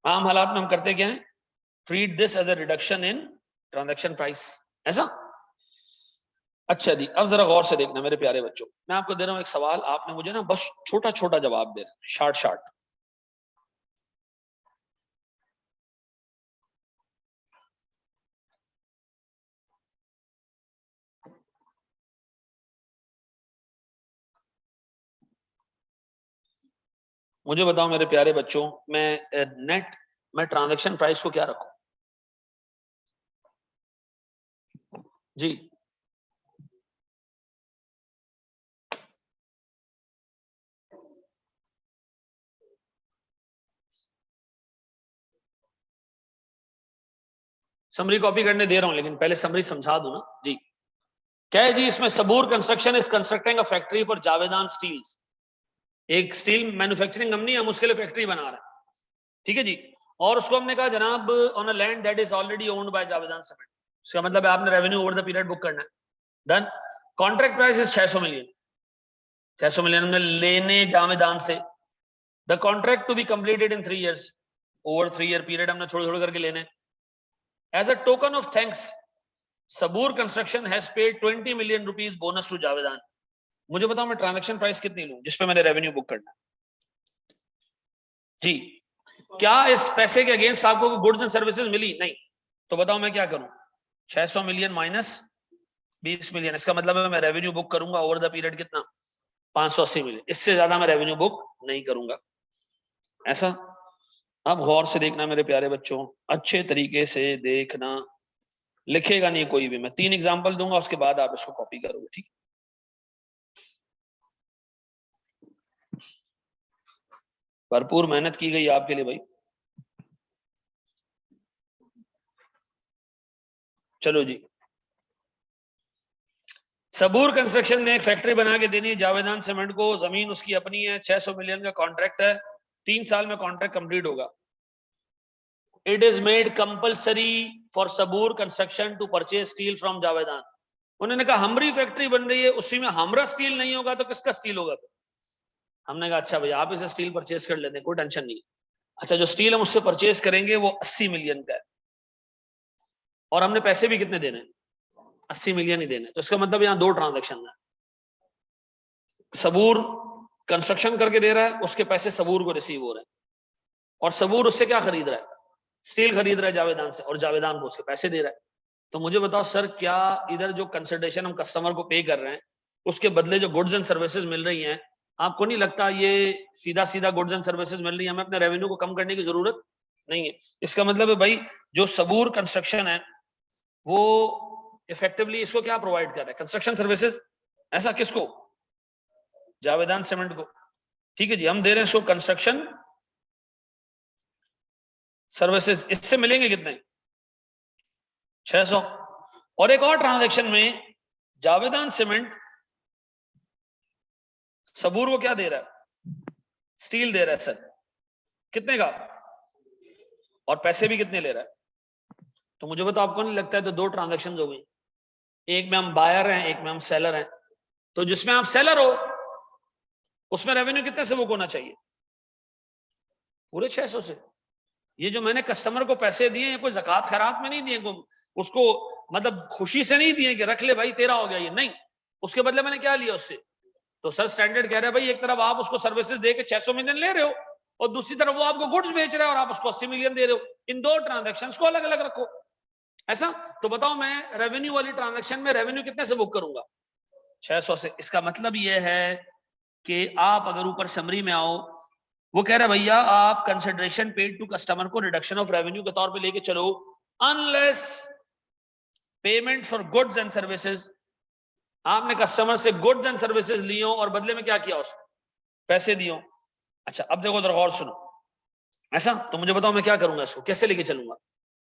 आम हालात में हम करते क्या है, treat this as a reduction in transaction price, ऐसा। अच्छा जी, अब जरा गौर से देखना मेरे प्यारे बच्चों, मैं आपको दे रहा हूं एक सवाल, आपने मुझे ना बस छोटा छोटा जवाब देना, शार्ट शार्ट। मुझे बताओ मेरे प्यारे बच्चों, मैं ट्रांजैक्शन प्राइस को क्या रखूं जी? समरी कॉपी करने दे रहा हूं, लेकिन पहले समरी समझा दूं ना जी। क्या है जी इसमें, Sabur construction is constructing a factory for Javedan steels. एक स्टील मैन्युफैक्चरिंग कंपनी, हम उसके लिए फैक्ट्री बना रहे हैं, ठीक है जी। और उसको हमने कहा जनाब on a land that is already owned by Javedan cement. इसका मतलब है आपने revenue over the period book करना है। Done. Contract price is 600 million. 600 million हमने लेने जावेदान से। The contract to be completed in 3 years। Over 3 year period हमने थोड़े थोड़े करके लेने। As a token of thanks Sabur construction has paid 20 million rupees bonus to Javedan. मुझे बताओ मैं ट्रांजैक्शन प्राइस कितनी लूं जिसपे मैंने रेवेन्यू बुक करना है जी? क्या इस पैसे के अगेंस्ट आपको गुड्स एंड सर्विसेज मिली? नहीं। तो बताओ मैं क्या करूं, 600 मिलियन माइनस 20 मिलियन, इसका मतलब है मैं रेवेन्यू बुक करूंगा ओवर द पीरियड कितना, 580 मिलियन। इससे ज्यादा मैं रेवेन्यू बुक नहीं करूंगा, ऐसा। अब गौर से देखना मेरे प्यारे बच्चों, अच्छे तरीके से देखना, लिखेगा नहीं कोई भी, मैं 3 एग्जांपल दूंगा, उसके बाद आप इसको कॉपी करोगे, ठीक? भरपूर मेहनत की गई आपके लिए भाई। चलो जी, सबूर कंस्ट्रक्शन ने एक फैक्ट्री बना के देनी है जावेदान सीमेंट को, जमीन उसकी अपनी है, 600 मिलियन का कॉन्ट्रैक्ट है, 3 साल में कॉन्ट्रैक्ट कंप्लीट होगा। It is made compulsory for Sabur construction to purchase steel from Javedan. उन्होंने कहा हमारी फैक्ट्री बन रही है, उसी में हमारा स्टील नहीं होगा तो किसका स्टील होगा? हमने कहा अच्छा भाई आप इसे स्टील परचेज कर लेते हैं, कोई टेंशन नहीं। अच्छा, जो स्टील हम उससे परचेज करेंगे वो 80 मिलियन का है, और हमने पैसे भी कितने देने हैं, 80 मिलियन ही देने। तो इसका मतलब यहाँ 2 ट्रांजेक्शन है, सबूर कंस्ट्रक्शन करके दे रहा है, उसके पैसे सबूर को रिसीव हो रहे हैं, और सबूर उससे क्या खरीद रहा है, स्टील खरीद रहा है जावेदान से, और जावेदान को उसके पैसे दे रहा है। तो मुझे बताओ सर, क्या इधर जो कंसिडरेशन हम कस्टमर को पे कर रहे हैं, उसके बदले जो गुड्स एंड सर्विसेज मिल रही हैं, आपको नहीं लगता ये सीधा सीधा गुड्स एंड सर्विसेज मिल रही है, हमें अपने रेवेन्यू को कम करने की जरूरत नहीं है? इसका मतलब है भाई जो सबूर कंस्ट्रक्शन है वो इफेक्टिवली इसको क्या प्रोवाइड कर रहा है, कंस्ट्रक्शन सर्विसेज, ऐसा। किसको? जावेदान सीमेंट को, ठीक है जी। हम दे रहे हैं इसको कंस्ट्रक्शन सर्विसेज, इससे मिलेंगे कितने, 600। और एक और ट्रांजैक्शन में जावेदान सीमेंट सबूर को क्या दे रहा है, स्टील दे रहा है सर, कितने का, और पैसे भी कितने ले रहा है? तो मुझे बताओ आपको नहीं लगता है तो 2 ट्रांजैक्शन हो गई, एक में हम बायर हैं, एक में हम सेलर हैं। तो जिसमें आप सेलर हो उसमें रेवेन्यू कितने से बुक होना चाहिए, पूरे 600 से। ये जो मैंने कस्टमर को पैसे दिए हैं कोई ज़कात खैरात में नहीं दिए, उसको मतलब खुशी से नहीं दिए कि रख ले भाई तेरा हो गया ये, नहीं। उसके बदले मैंने क्या लिया उससे? तो सर स्टैंडर्ड कह रहा है भाई एक तरफ आप उसको सर्विसेज दे के 600 मिलियन ले रहे हो, और दूसरी तरफ वो आपको गुड्स बेच रहा है और आप उसको 80 मिलियन दे रहे हो, इन 2 ट्रांजैक्शंस को अलग अलग रखो, ऐसा। तो बताओ मैं रेवेन्यू वाली ट्रांजैक्शन में रेवेन्यू कितने से बुक करूंगा, 600 से। इसका मतलब ये है कि आप अगर ऊपर समरी में आओ, वो कह रहा है भैया आप कंसिडरेशन पेड टू कस्टमर को रिडक्शन ऑफ रेवेन्यू के तौर पे लेके चलो, unless payment for goods and services, आपने कस्टमर से गुड्स एंड सर्विसेज लियो और बदले में क्या किया, उसको पैसे दियो। अच्छा अब देखो गौर सुनो, ऐसा। तो मुझे बताओ मैं क्या करूंगा, इसको कैसे लेके चलूंगा?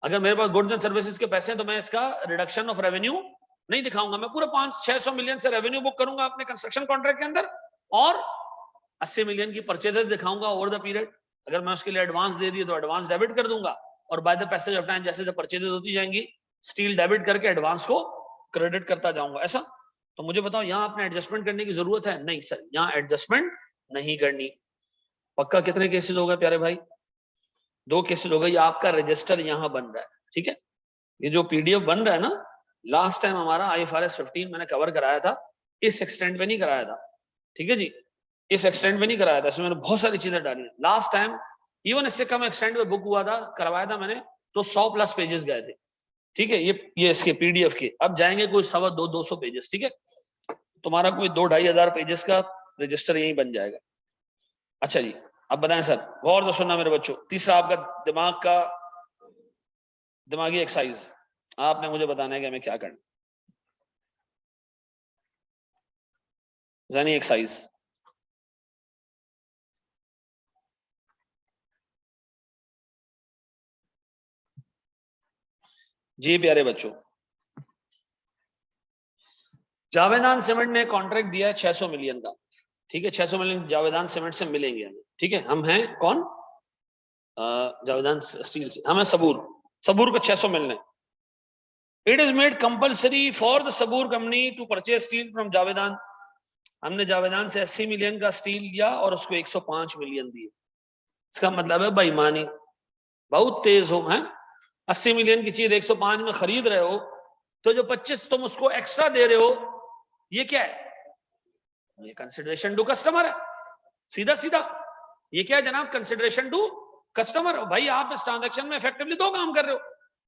अगर मेरे पास गुड्स एंड सर्विसेज के पैसे हैं तो मैं इसका रिडक्शन ऑफ रेवेन्यू नहीं दिखाऊंगा, मैं पूरा 500-600 मिलियन से रेवेन्यू बुक करूंगा अपने कंस्ट्रक्शन कॉन्ट्रैक्ट के अंदर, और 80 मिलियन की परचेजेस दिखाऊंगा ओवर द पीरियड। अगर मैं उसके लिए एडवांस दे दिए तो एडवांस डेबिट कर दूंगा, और by the passage of time जैसे जब परचेजेस होती जाएंगी स्टील डेबिट करके एडवांस को क्रेडिट करता जाऊंगा, ऐसा। तो मुझे बताओ यहाँ आपने एडजस्टमेंट करने की जरूरत है? नहीं सर, यहाँ एडजस्टमेंट नहीं करनी। पक्का कितने केसेस हो गए प्यारे भाई? 2 केसेस हो गए। आपका रजिस्टर यहाँ बन रहा है, ठीक है। ये जो पीडीएफ बन रहा है ना, लास्ट टाइम हमारा IFRS 15 मैंने कवर कराया था, इस एक्सटेंट पे नहीं कराया था, ठीक है जी, इस एक्सटेंट पे नहीं कराया था, इसमें मैंने बहुत सारी चीजें डाली हैं। लास्ट टाइम इवन इससे कम एक्सटेंट पे बुक हुआ था, करवाया था मैंने, तो 100+ पेजेस गए थे, ठीक है। ये इसके पीडीएफ के अब जाएंगे कोई 200 पेजेस, ठीक है। तुम्हारा कोई 2-2,500 पेजेस का रजिस्टर यही बन जाएगा। अच्छा जी, अब बताएं सर, गौर से सुनना मेरे बच्चों। तीसरा आपका दिमागी एक्सरसाइज, आपने मुझे बताना है कि हमें क्या करना। ज़हनी एक्सरसाइज, जी प्यारे बच्चों। जावेदान सीमेंट ने कॉन्ट्रैक्ट दिया है 600 मिलियन का, ठीक है। 600 मिलियन जावेदान सीमेंट से मिलेंगे हमें, ठीक है। हम हैं कौन? जावेदान स्टील से हम हैं सबूर को 600 मिलने। It is made compulsory for the Sabur company to purchase steel from Javedan. हमने जावेदान से 80 मिलियन का स्टील लिया और उसको 105 मिलियन दिए। इसका मतलब है बेईमानी, बहुत तेज हो हैं। 80 मिलियन की चीज 105 में खरीद रहे हो, तो जो 25 तुम उसको एक्स्ट्रा दे रहे हो, ये क्या है? ये कंसिडरेशन टू कस्टमर है, सीधा सीधा। ये क्या है जनाब? Consideration to customer. भाई आप इस ट्रांजैक्शन में इफेक्टिवली 2 काम कर रहे हो।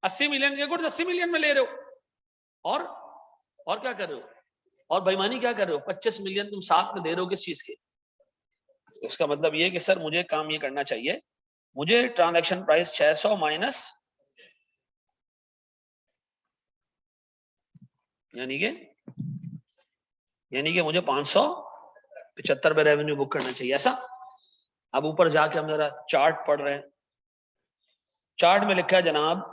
80 मिलियन के गुड्स 80 मिलियन में ले रहे हो, और क्या कर रहे हो? और बेईमानी क्या कर रहे हो? 25 मिलियन तुम साथ में दे रहे हो, किस चीज के? इसका मतलब ये कि सर मुझे काम ये करना चाहिए, मुझे ट्रांजैक्शन प्राइस 600 माइनस, यानी कि मुझे 575 पे रेवेन्यू बुक करना चाहिए, ऐसा। अब ऊपर जाके हम जरा चार्ट पढ़ रहे हैं। चार्ट में लिखा है जनाब,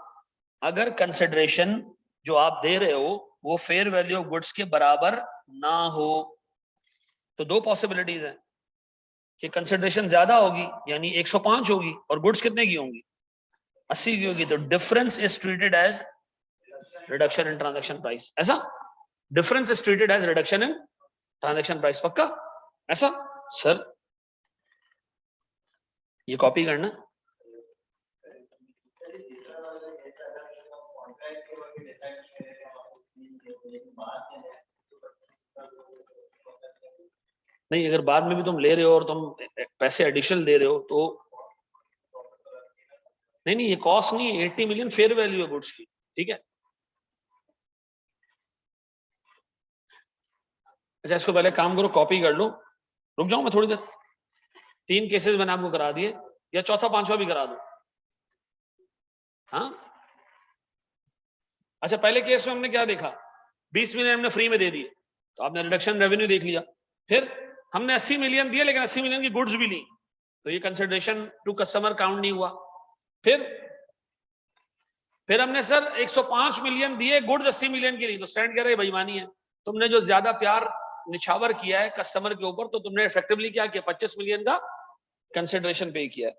अगर कंसिडरेशन जो आप दे रहे हो वो फेयर वैल्यू ऑफ गुड्स के बराबर ना हो, तो 2 पॉसिबिलिटीज हैं कि कंसिडरेशन ज्यादा होगी यानी 105 होगी, और गुड्स कितने की होंगी? 80 की होगी। तो difference is treated as reduction in transaction price, ऐसा। Difference is treated as reduction in transaction price, पक्का ऐसा। सर ये कॉपी करना। नहीं, अगर बाद में भी तुम ले रहे हो और तुम पैसे एडिशनल दे रहे हो तो नहीं, ये कॉस्ट नहीं है। 80 मिलियन फेयर वैल्यू है गुड्स की, ठीक है। अच्छा, इसको पहले काम करो, कॉपी कर लो। रुक जाओ मैं थोड़ी देर। 3 केसेस मैंने आपको करा दिए, या चौथा 5वां भी करा दो? हाँ, अच्छा, पहले केस में हमने क्या देखा? 20 मिलियन हमने फ्री में दे दिए, तो आपने रिडक्शन रेवेन्यू देख लिया। फिर हमने 80 मिलियन दिए, लेकिन 80 मिलियन की गुड्स भी ली, तो ये कंसिडरेशन टू कस्टमर काउंट नहीं हुआ। फिर हमने सर 105 मिलियन दिए, गुड्स 80 मिलियन की नहीं, तो स्टैंड कह रहे बेईमानी है। तुमने जो ज्यादा प्यार निछावर किया है कस्टमर के ऊपर, तो तुमने इफेक्टिवली क्या किया? 25 मिलियन का कंसिडरेशन पे किया है।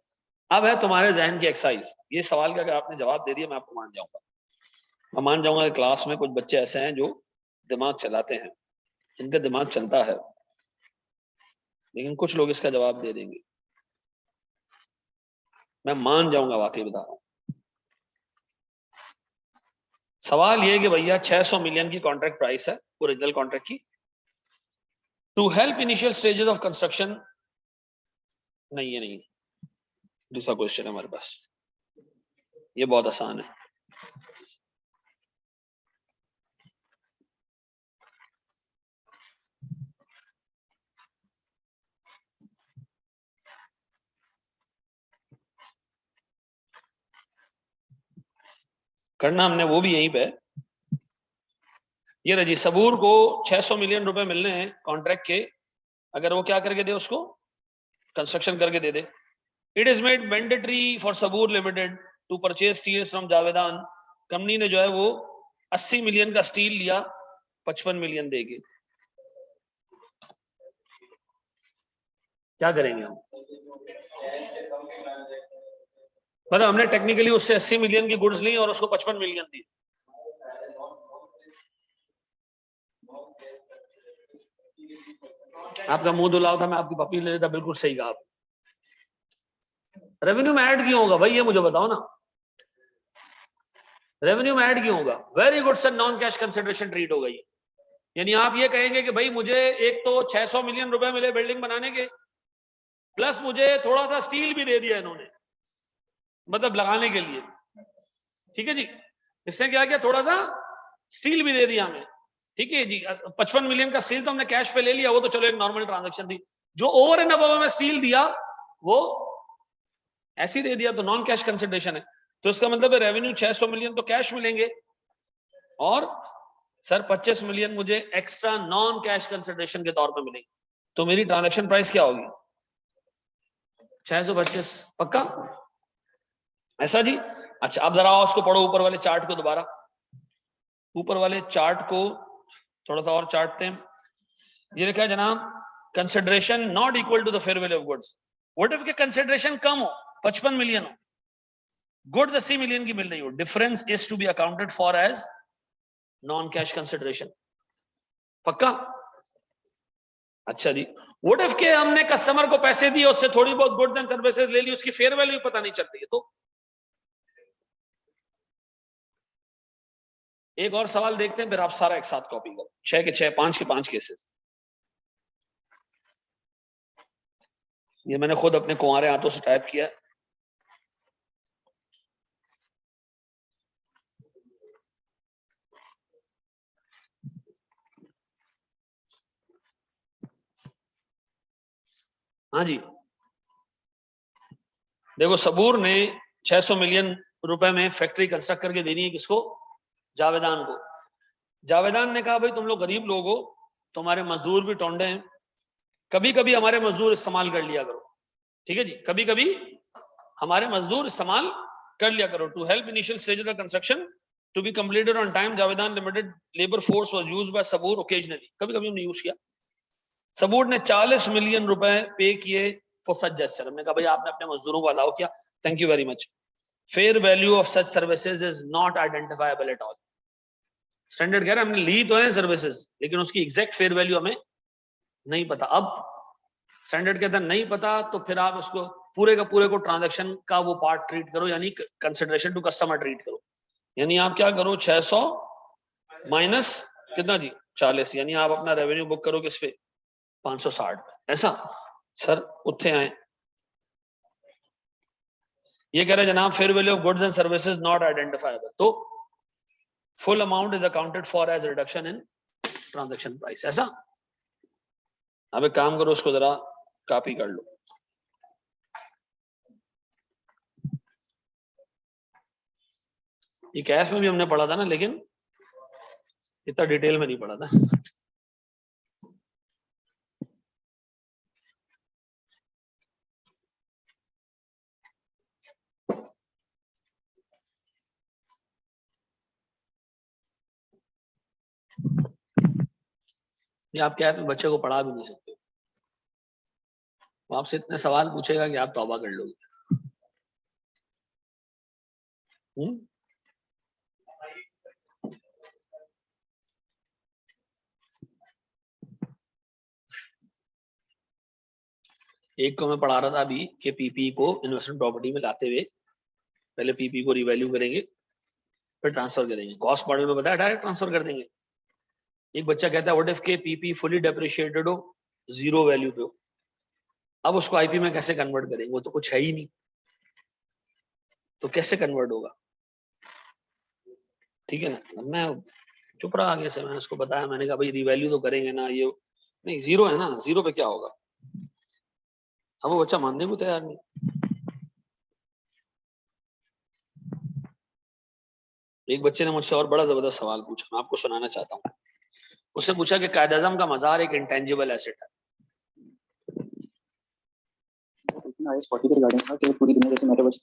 अब है तुम्हारे जहन की एक्सरसाइज। ये सवाल का अगर आपने जवाब दे दिया, मैं आपको मान जाऊंगा। मैं मान जाऊंगा कि क्लास में कुछ बच्चे ऐसे हैं जो दिमाग चलाते हैं, इनका दिमाग चलता है, लेकिन कुछ लोग इसका जवाब दे देंगे। मैं मान जाऊंगा, वाकई बता रहा हूं। सवाल ये है कि भैया 600 मिलियन की कॉन्ट्रैक्ट प्राइस है ओरिजिनल कॉन्ट्रैक्ट की, to help initial stages of construction. नहीं, ये नहीं, दूसरा क्वेश्चन है हमारे पास, ये बहुत आसान है। करना हमने वो भी यहीं पे। ये रजी सबूर को 600 मिलियन रुपए मिलने हैं कॉन्ट्रैक्ट के, अगर वो क्या करके दे, उसको कंस्ट्रक्शन करके दे दे। It is made mandatory for Sabur limited to purchase steel from Javedan. Company ने जो है वो 80 मिलियन का स्टील लिया 55 मिलियन देके। क्या करेंगे हम? मतलब हमने टेक्निकली उससे 80 मिलियन की गुड्स ली और उसको 55 मिलियन दी। आपका मुंह धुलाओ था, मैं आपकी पप्पी ले लेता, बिल्कुल सही कहा आप। रेवेन्यू में ऐड क्यों होगा भाई, ये मुझे बताओ ना, रेवेन्यू में ऐड क्यों होगा? Very good sir, non cash consideration treat हो गई। यानी आप ये कहेंगे कि भाई मुझे एक तो 600 मिलियन रुपए मिले बिल्डिंग बनाने के, प्लस मुझे थोड़ा सा स्टील भी दे दिया इन्होंने, मतलब लगाने के लिए, ठीक है जी। इसने क्या किया, थोड़ा सा स्टील भी दे दिया हमें, ठीक है जी। 55 मिलियन का स्टील तो हमने कैश पे ले लिया, वो तो चलो एक नॉर्मल ट्रांजैक्शन थी। जो ओवर एंड अबव में स्टील दिया वो ऐसे दे दिया, तो नॉन कैश कंसिडरेशन है। तो इसका मतलब है रेवेन्यू 600 मिलियन तो कैश मिलेंगे, और सर 25 मिलियन मुझे एक्स्ट्रा नॉन कैश कंसिडरेशन के तौर पे मिलेंगे। तो मेरी ट्रांजैक्शन प्राइस क्या होगी? 625, पक्का? ऐसा जी। अच्छा, अब जरा उसको पढ़ो, ऊपर वाले चार्ट को दोबारा, ऊपर वाले चार्ट को थोड़ा सा और चाटते हैं। ये लिखा है जनाब, consideration not equal to the fair value of goods. What if के कंसिडरेशन कम हो, 55 मिलियन हो, गुड्स 80 मिलियन की मिल रही हो, difference is to be accounted for as non cash consideration, पक्का? अच्छा जी। व्हाट इफ के हमने कस्टमर को पैसे दिए, उससे थोड़ी बहुत गुड्स एंड सर्विसेज ले ली, उसकी फेयर वैल्यू पता नहीं चलती है, तो एक और सवाल देखते हैं, फिर आप सारा एक साथ कॉपी करो, 6 के 6, 5 के 5 केसेस। ये मैंने खुद अपने कुंवारे हाथों से टाइप किया है। हाँ जी, देखो सबूर ने 600 मिलियन रुपए में फैक्ट्री कंस्ट्रक्ट करके देनी है, किसको? जावेदान को। जावेदान ने कहा भाई तुम लोग गरीब लोग हो, तुम्हारे मजदूर भी टोंडे हैं, कभी कभी हमारे मजदूर इस्तेमाल कर लिया करो, ठीक है जी, कभी कभी हमारे मजदूर इस्तेमाल कर लिया करो। To help initial stage of construction to be completed on time, Javedan limited labour force was used by Sabur occasionally, कभी कभी हमने यूज किया। सबूर ने 40 मिलियन रुपए पे किए फॉर सच जेस्चर। हमने कहा भाई आपने अपने मजदूरों को अलाउ किया, thank you very much. Fair value of such services is not identifiable at all. Standard कह रहा है हमने ली तो है सर्विसेज, लेकिन उसकी एग्जैक्ट फेयर वैल्यू हमें नहीं पता। अब स्टैंडर्ड कहता है नहीं पता, तो फिर आप उसको पूरे का पूरे को ट्रांजैक्शन का वो पार्ट ट्रीट करो, यानी कंसिडरेशन टू कस्टमर ट्रीट करो। यानी आप क्या करो, 600 माइनस कितना जी, 40, यानी आप अपना रेवेन्यू बुक करो किस पे, 560। ऐसा सर उत्थे आए, ये कह रहे जनाब fair value of goods and services not identifiable, तो full amount is accounted for as reduction in transaction price. ऐसा अब एक काम करो, उसको जरा कॉपी कर लो। ये कैश में भी हमने पढ़ा था ना, लेकिन इतना डिटेल में नहीं पढ़ा था। ये आप कैश में बच्चे को पढ़ा भी नहीं सकते, वो आपसे इतने सवाल पूछेगा कि आप तौबा कर लोगे। एक को मैं पढ़ा रहा था अभी कि पीपी को इन्वेस्टमेंट प्रॉपर्टी में लाते हुए पहले पीपी को रिवैल्यू करेंगे, फिर ट्रांसफर करेंगे। कॉस्ट मॉडल में बताया डायरेक्ट ट्रांसफर कर देंगे। एक बच्चा कहता है व्हाट इफ के पीपी फुली डेप्रिशिएटेड हो, जीरो वैल्यू पे हो, अब उसको आईपी में कैसे कन्वर्ट करेंगे, वो तो कुछ है ही नहीं, तो कैसे कन्वर्ट होगा? ठीक है ना। मैं चुप रहा आगे से, मैंने उसको बताया, मैंने कहा भाई रिवैल्यू तो करेंगे ना, ये नहीं जीरो है ना, जीरो पे क्या होगा? अब वो बच्चा मानने को तैयार नहीं। एक बच्चे ने मुझसे और बड़ा जबरदस्त सवाल पूछा, मैं आपको सुनाना चाहता हूँ। उसने पूछा कि कायद आज़म का मजार एक इंटेंजिबल एसेट है। रिगार्डिंग था कि पूरी दुनिया जैसे मेटावर्स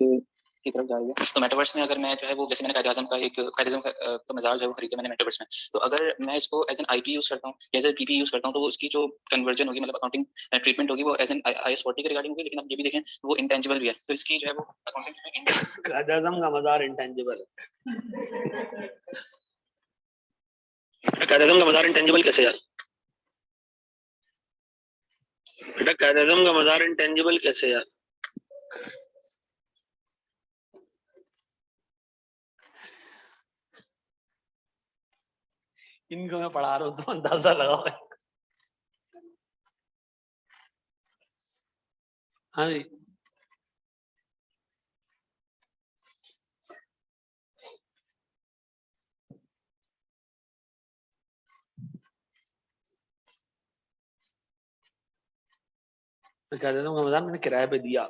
की तरफ जा रही है, तो मेटावर्स में अगर मैं जो है वो, जैसे मैंने कायद आज़म का मजार जो है वो खरीदा मैंने मेटावर्स में, तो अगर मैं इसको एज एन आईपी यूज करता हूँ, एज ए पीपी यूज करता हूँ, तो वो उसकी जो कन्वर्जन होगी, मतलब अकाउंटिंग ट्रीटमेंट होगी, वो एज एन IAS 40 के रिगार्डिंग होगी। लेकिन आप ये भी देखें वो इंटेंजिबल भी है, तो इसकी जो है वो अकाउंटिंग कायद आज़म का मजार इंटेंजिबल है। कायद आज़म का मजार इंटेंजिबल कैसे यार? बेटा कायद आज़म का मज़ार इंटेंजिबल कैसे यार? इनको मैं पढ़ा रहा हूँ तो अंदाजा लगाओ। हाँ जी, मैं कायद आज़म का मज़ार मैंने किराए पे दिया।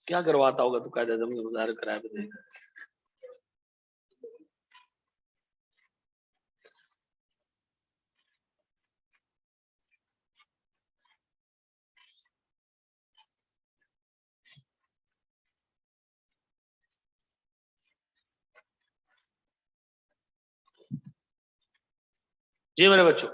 क्या करवाता होगा तू कायद आज़म का मज़ार किराए पे देगा? जी मेरे बच्चों,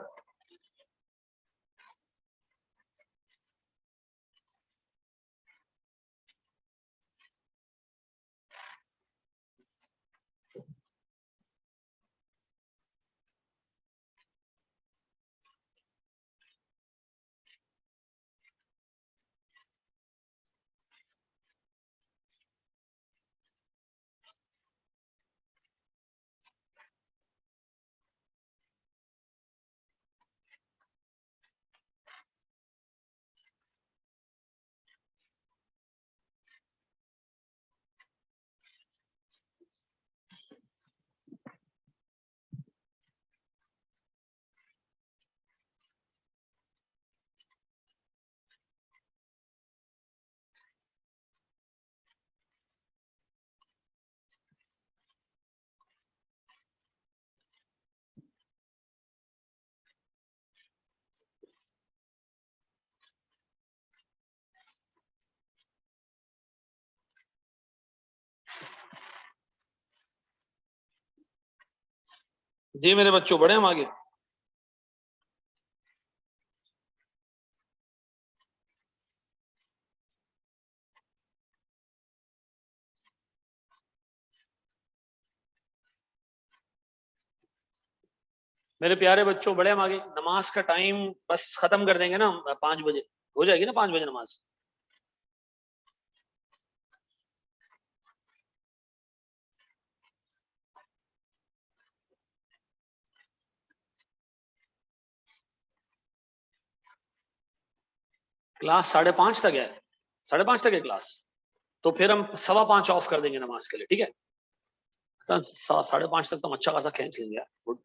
जी मेरे बच्चों, बढ़े हम आगे। मेरे प्यारे बच्चों, बड़े हम आगे। नमाज का टाइम बस खत्म कर देंगे ना 5 बजे, हो जाएगी ना 5 बजे नमाज। क्लास 5:30 तक है, 5:30 तक है क्लास। तो फिर हम 5:15 ऑफ कर देंगे नमाज के लिए, ठीक है? तो 5:30 तक तो हम अच्छा खासा खींच लेंगे यार। गुड।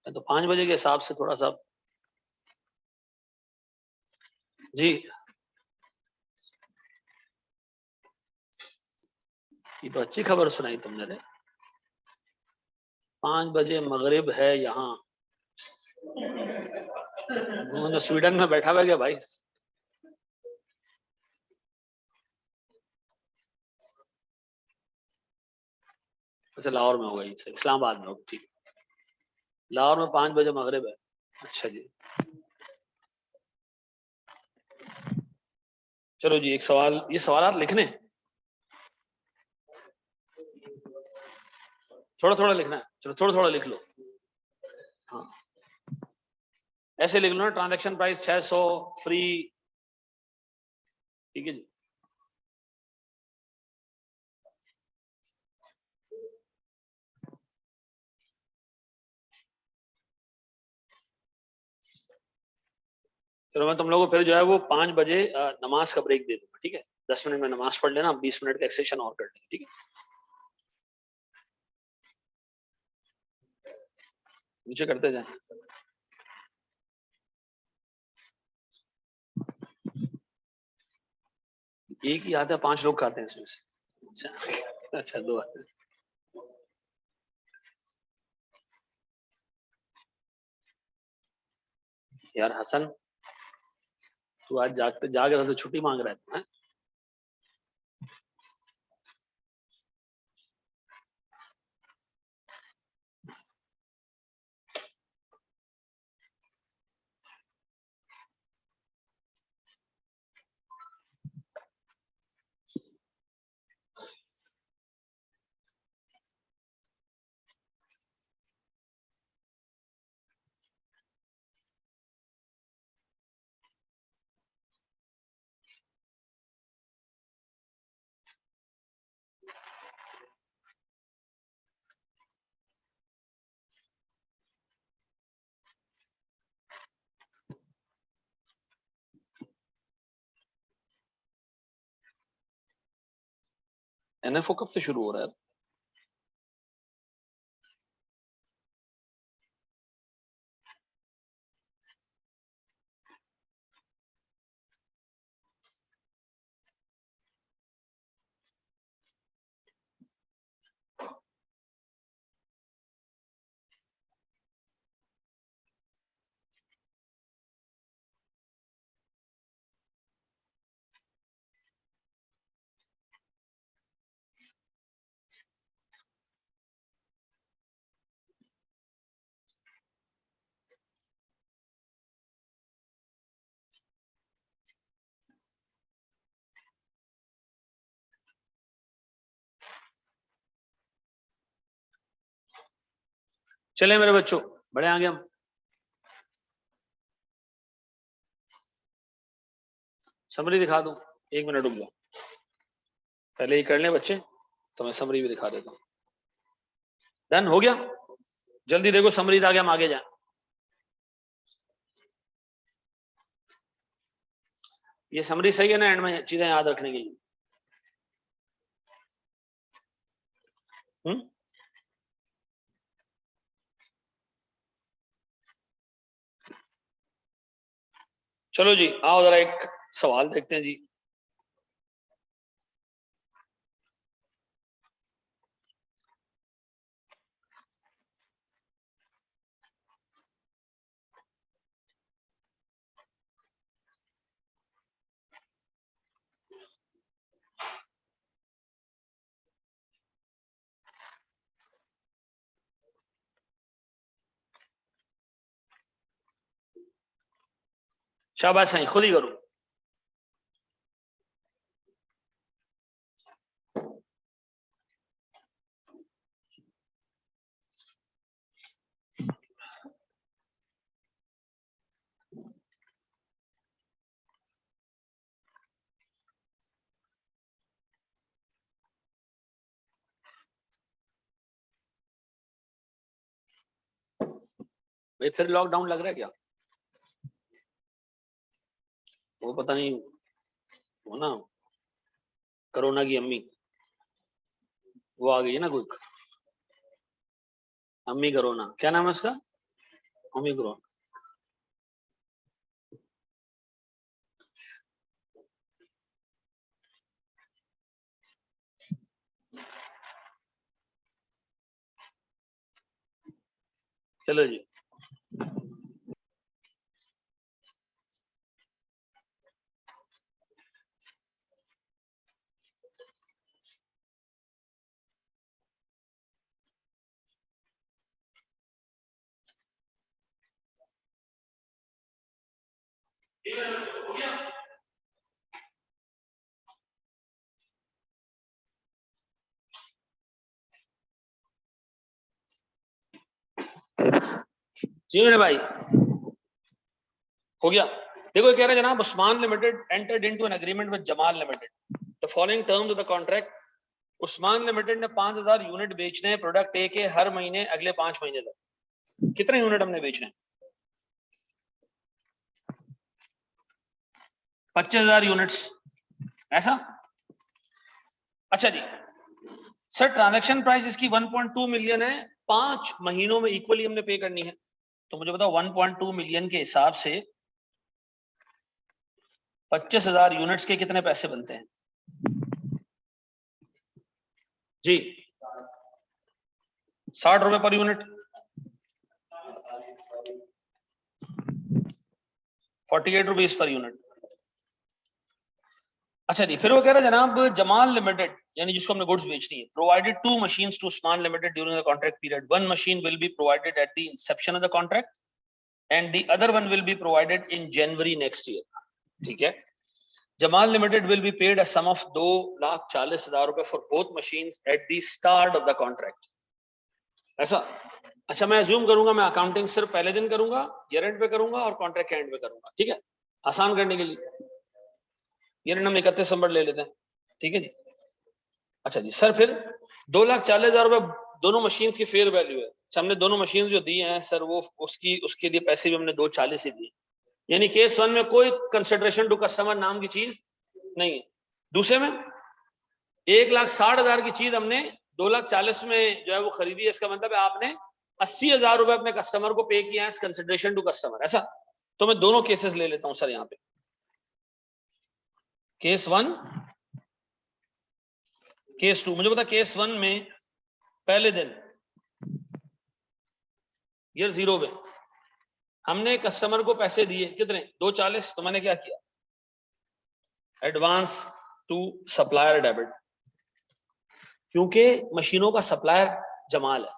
तो 5 बजे के हिसाब से थोड़ा सा। जी, ये तो अच्छी खबर सुनाई तुमने रे। 5 बजे मगरिब है यहाँ। वो स्वीडन में बैठा हुआ है क्या भाई? अच्छा, लाहौर में होगा ये, इस्लामाबाद में होगा, ठीक। लाहौर में 5 बजे मगरिब है। अच्छा जी, चलो जी, एक सवाल, ये सवाल लिखने हैं? थोड़ा थोड़ा लिखना है, चलो थोड़ा थोड़ा लिख लो। हाँ, ऐसे लिख लो ना, ट्रांजैक्शन प्राइस 600 फ्री, ठीक है जी। चलो मैं तुम लोगों को फिर जो है वो 5 बजे नमाज का ब्रेक दे दूंगा, ठीक है? 10 मिनट में नमाज पढ़ लेना, 20 मिनट का एक्सेशन और कर लेंगे, ठीक है? नीचे करते जाए। एक ही आता है, 5 लोग खाते हैं इसमें से। अच्छा अच्छा, दो आते हैं। यार हसन, तू आज जाग रहा तो छुट्टी मांग रहा है तू, हैं? एनएफओ कब से शुरू हो रहा है? चले मेरे बच्चों, बड़े आगे हम। समरी दिखा दूं? 1 मिनट रुक जाओ, पहले ही कर लें बच्चे, तो मैं समरी भी दिखा देता हूँ। डन हो गया? जल्दी देखो समरी आगे, हम आगे जाएं। ये समरी सही है ना? एंड में चीजें याद रखने के लिए। चलो जी, आओ जरा एक सवाल देखते हैं जी। शाबाश सही, खुद ही करो। भाई फिर लॉकडाउन लग रहा है क्या? वो पता नहीं, वो ना कोरोना की अम्मी, वो आ गई है ना कोई, अम्मी कोरोना, क्या नाम है उसका? अम्मी कोरोना। चलो जी, जी मेरे भाई हो गया। देखो ये कह रहे हैं जनाब, Usman limited entered into an agreement with Jamal limited, the following terms of the contract. Usman limited ने 5000 यूनिट बेचने हैं प्रोडक्ट ए के हर महीने अगले 5 महीने तक। कितने यूनिट हमने बेचने हैं? 25,000 यूनिट्स, ऐसा? अच्छा जी सर, ट्रांजैक्शन प्राइस इसकी 1.2 मिलियन है, 5 महीनों में इक्वली हमने पे करनी है। तो मुझे बताओ 1.2 मिलियन के हिसाब से 25,000 यूनिट्स के कितने पैसे बनते हैं जी? 60 रुपए per unit, 48 rupees per unit. अच्छा जी, फिर वो कह रहा है जनाब, जमाल लिमिटेड यानी जिसको हमने गुड्स बेचनी है, provided 2 machines to Usman limited during the contract period. 1 machine will be provided at the inception of the contract and the other one will be provided in January next year. ठीक है। Jamal Limited will be paid a sum of 2,40,000 रुपए for both machines at the start of the contract. ऐसा? अच्छा, मैं अज्यूम करूंगा मैं अकाउंटिंग सिर्फ पहले दिन करूंगा, ईयर एंड पे करूंगा और कॉन्ट्रैक्ट के एंड पे करूंगा। ठीक है, आसान करने के लिए ईयर एंड हम 31 दिसंबर ले लेते हैं। ठीक है जी। अच्छा जी सर, फिर 2,40,000 रुपए दोनों मशीन की फेयर वैल्यू है। हमने दोनों मशीन जो दी हैं सर, वो उसके लिए पैसे भी हमने 2,40 ही दिए, यानी केस 1 में कोई कंसिडरेशन टू कस्टमर नाम की चीज नहीं है। दूसरे में 1,60,000 की चीज हमने 2,40,000 में जो है वो खरीदी है, इसका मतलब है आपने 80,000 रुपए अपने कस्टमर को पे किया है एज कंसिडरेशन टू कस्टमर, ऐसा। तो मैं दोनों केसेस ले लेता हूं सर यहाँ पे। Case 1, case 2। मुझे पता केस 1 में पहले दिन ईयर 0 में हमने कस्टमर को पैसे दिए कितने, 2,40। तो मैंने क्या किया, एडवांस टू सप्लायर डेबिट, क्योंकि मशीनों का सप्लायर जमाल है।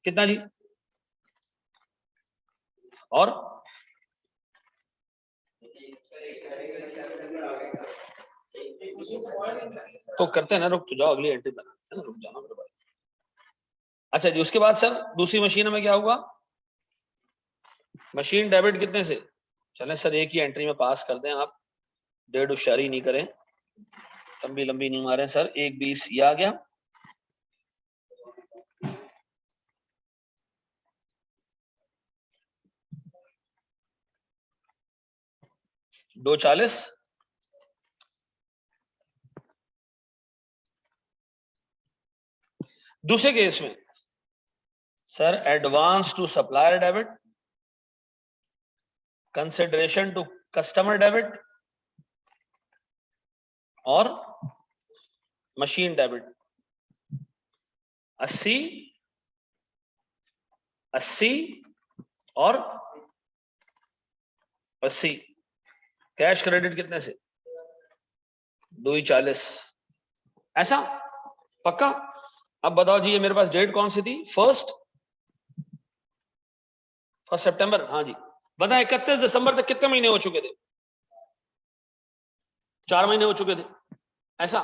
कितना जी, और तो करते हैं ना, रुक तो जाओ, अगली एंट्री बनाते हैं ना, रुक जाना मेरे भाई। अच्छा जी, उसके बाद सर दूसरी मशीन में क्या हुआ, मशीन डेबिट कितने से, चलें सर एक ही एंट्री में पास कर दें, आप डेढ़ होशियारी नहीं करें, लंबी लंबी नहीं मारें सर। 1,20 ये आ गया, $2.40। दूसरे केस में sir advance to supplier debit, consideration to customer debit और मशीन डेबिट। 80 80 और 80। कैश क्रेडिट कितने से, 2,40। ऐसा पक्का। अब बताओ जी, ये मेरे पास डेट कौन सी थी, 1 सितंबर। हाँ जी, बताएं 31 दिसंबर तक कितने महीने हो चुके थे, 4 महीने हो चुके थे। ऐसा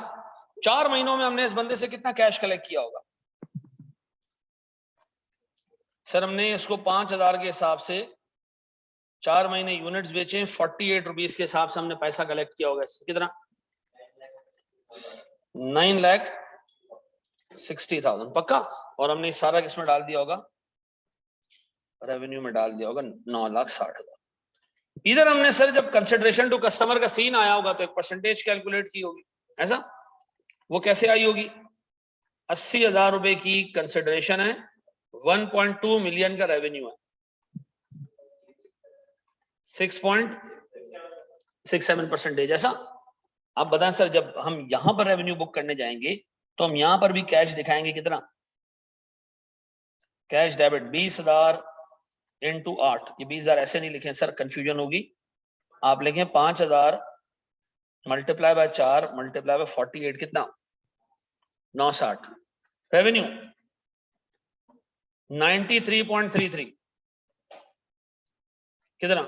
4 महीनों में हमने इस बंदे से कितना कैश कलेक्ट किया होगा, सर हमने इसको 5,000 के हिसाब से 4 महीने यूनिट्स बेचे, 48 रुपीज के हिसाब से हमने पैसा कलेक्ट किया होगा। इससे कितना, 9,60,000 पक्का। और हमने सारा किसमें डाल दिया होगा, रेवेन्यू में डाल दिया होगा 9,60,000। इधर हमने सर जब कंसिडरेशन टू कस्टमर का सीन आया होगा तो एक परसेंटेज कैलकुलेट की होगी, ऐसा। वो कैसे आई होगी, 80,000 रुपए की कंसिडरेशन है, 1.2 मिलियन का रेवेन्यू है, 6.67%। ऐसा। आप बताएं सर, जब हम यहां पर रेवेन्यू बुक करने जाएंगे तो हम यहां पर भी कैश दिखाएंगे कितना, कैश डेबिट 20,000 इंटू 8। ये 20,000 ऐसे नहीं लिखे सर, कंफ्यूजन होगी। आप लिखें 5,000 मल्टीप्लाई बाय 4 मल्टीप्लाई बाय 48, कितना, 960। रेवेन्यू 93.33, कितना,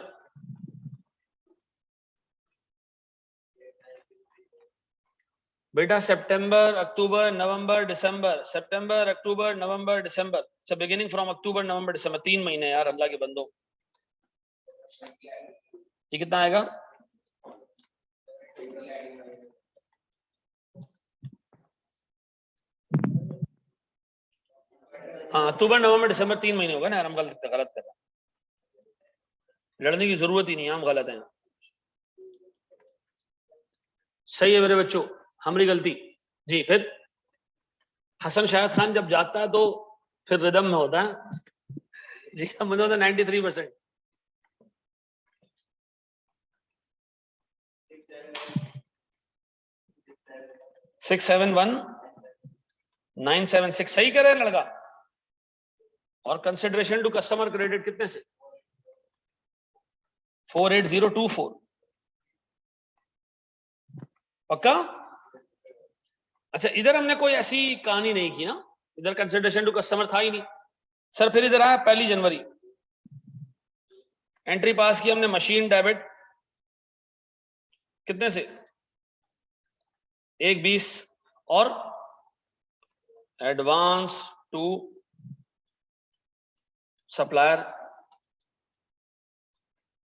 बेटा सितंबर अक्टूबर नवंबर दिसंबर, सितंबर अक्टूबर नवंबर दिसंबर, सब बिगिनिंग फ्रॉम अक्टूबर नवंबर दिसंबर, 3 महीने यार अल्लाह के बंदो। ये कितना आएगा, हाँ अक्टूबर नवंबर दिसंबर 3 महीने होगा ना यार, हम गलत कर रहे हैं, लड़ने की जरूरत ही नहीं है, हम गलत हैं। सही है मेरे बच्चों, हमारी गलती जी। फिर हसन शाहिद खान जब जाता है तो फिर रिदम में होता है जी। मुझे होता 93%। 671,976 सही करे लड़का। और कंसिडरेशन टू कस्टमर क्रेडिट कितने से, 48024 पक्का। अच्छा, इधर हमने कोई ऐसी कहानी नहीं की ना, इधर कंसिडरेशन टू कस्टमर था ही नहीं सर। फिर इधर आया 1 जनवरी, एंट्री पास की हमने मशीन डेबिट कितने से, 1,20 और एडवांस टू सप्लायर।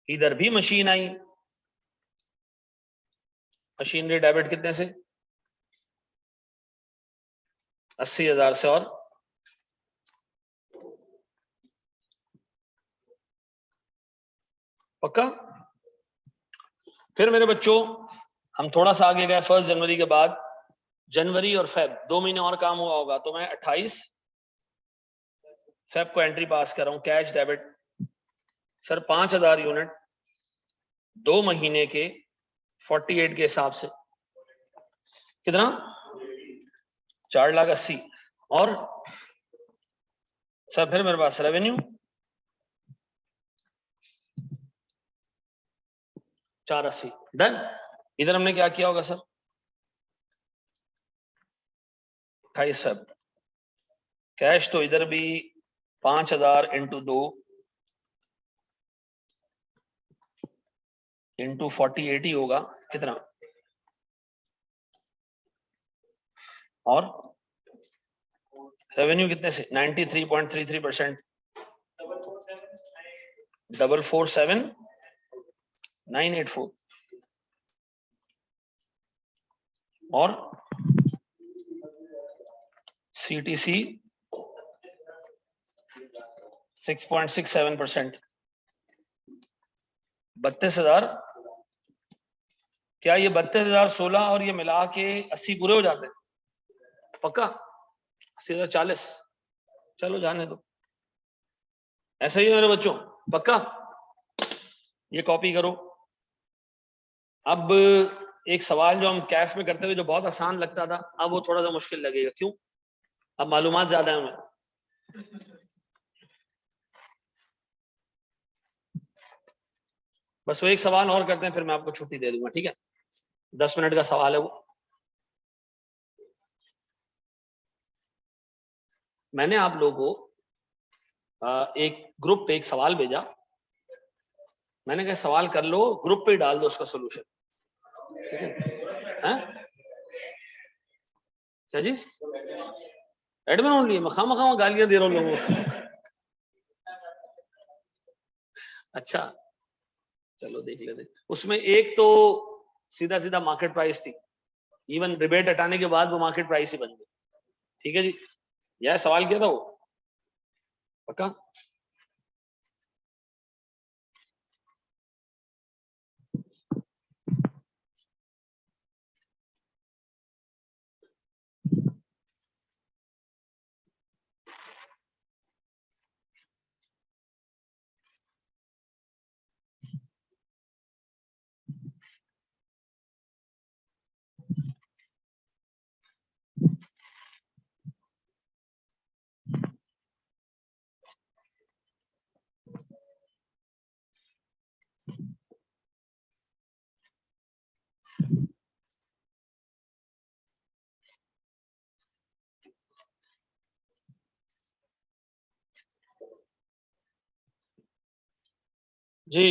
इधर भी मशीन आई, मशीनरी डेबिट कितने से, 80,000 से और पक्का। फिर मेरे बच्चों हम थोड़ा सा आगे गए, 1 जनवरी के बाद जनवरी और फेब 2 महीने और काम हुआ होगा, तो मैं 28 फेब को एंट्री पास कर रहा हूं। कैश डेबिट सर 5000 यूनिट 2 महीने के 48 के हिसाब से कितना 4,80,000। और सर फिर मेरे पास रेवेन्यू 480। डन। इधर हमने क्या किया होगा सर 28 फेब। कैश तो इधर भी 5000 इंटू 2 इंटू 48 ही होगा कितना, और रेवेन्यू कितने से 93.33%। 447,984 और CTC 6.67%। 32,000। क्या ये 32,016 और ये मिला के 80 पूरे हो जाते हैं पक्का? 80,040। चलो जाने दो, ऐसा ही है मेरे बच्चों, पक्का? ये कॉपी करो। अब एक सवाल जो हम कैफ में करते हुए जो बहुत आसान लगता था, अब वो थोड़ा सा मुश्किल लगेगा। क्यों? अब मालूमात ज्यादा है हमें। बस वो एक सवाल और करते हैं, फिर मैं आपको छुट्टी दे दूंगा, ठीक है? 10 मिनट का सवाल है वो। मैंने आप लोगों को एक ग्रुप पे एक सवाल भेजा, मैंने कहा सवाल कर लो, ग्रुप पे डाल दो उसका सोल्यूशन, ठीक है? क्या चीज? Admin only? मखा गालियां दे रहा हूं लोगों को। अच्छा चलो देख लेते। उसमें एक तो सीधा सीधा मार्केट प्राइस थी, इवन रिबेट हटाने के बाद वो मार्केट प्राइस ही बन गई। ठीक है जी, यह सवाल किया था वो, पक्का? जी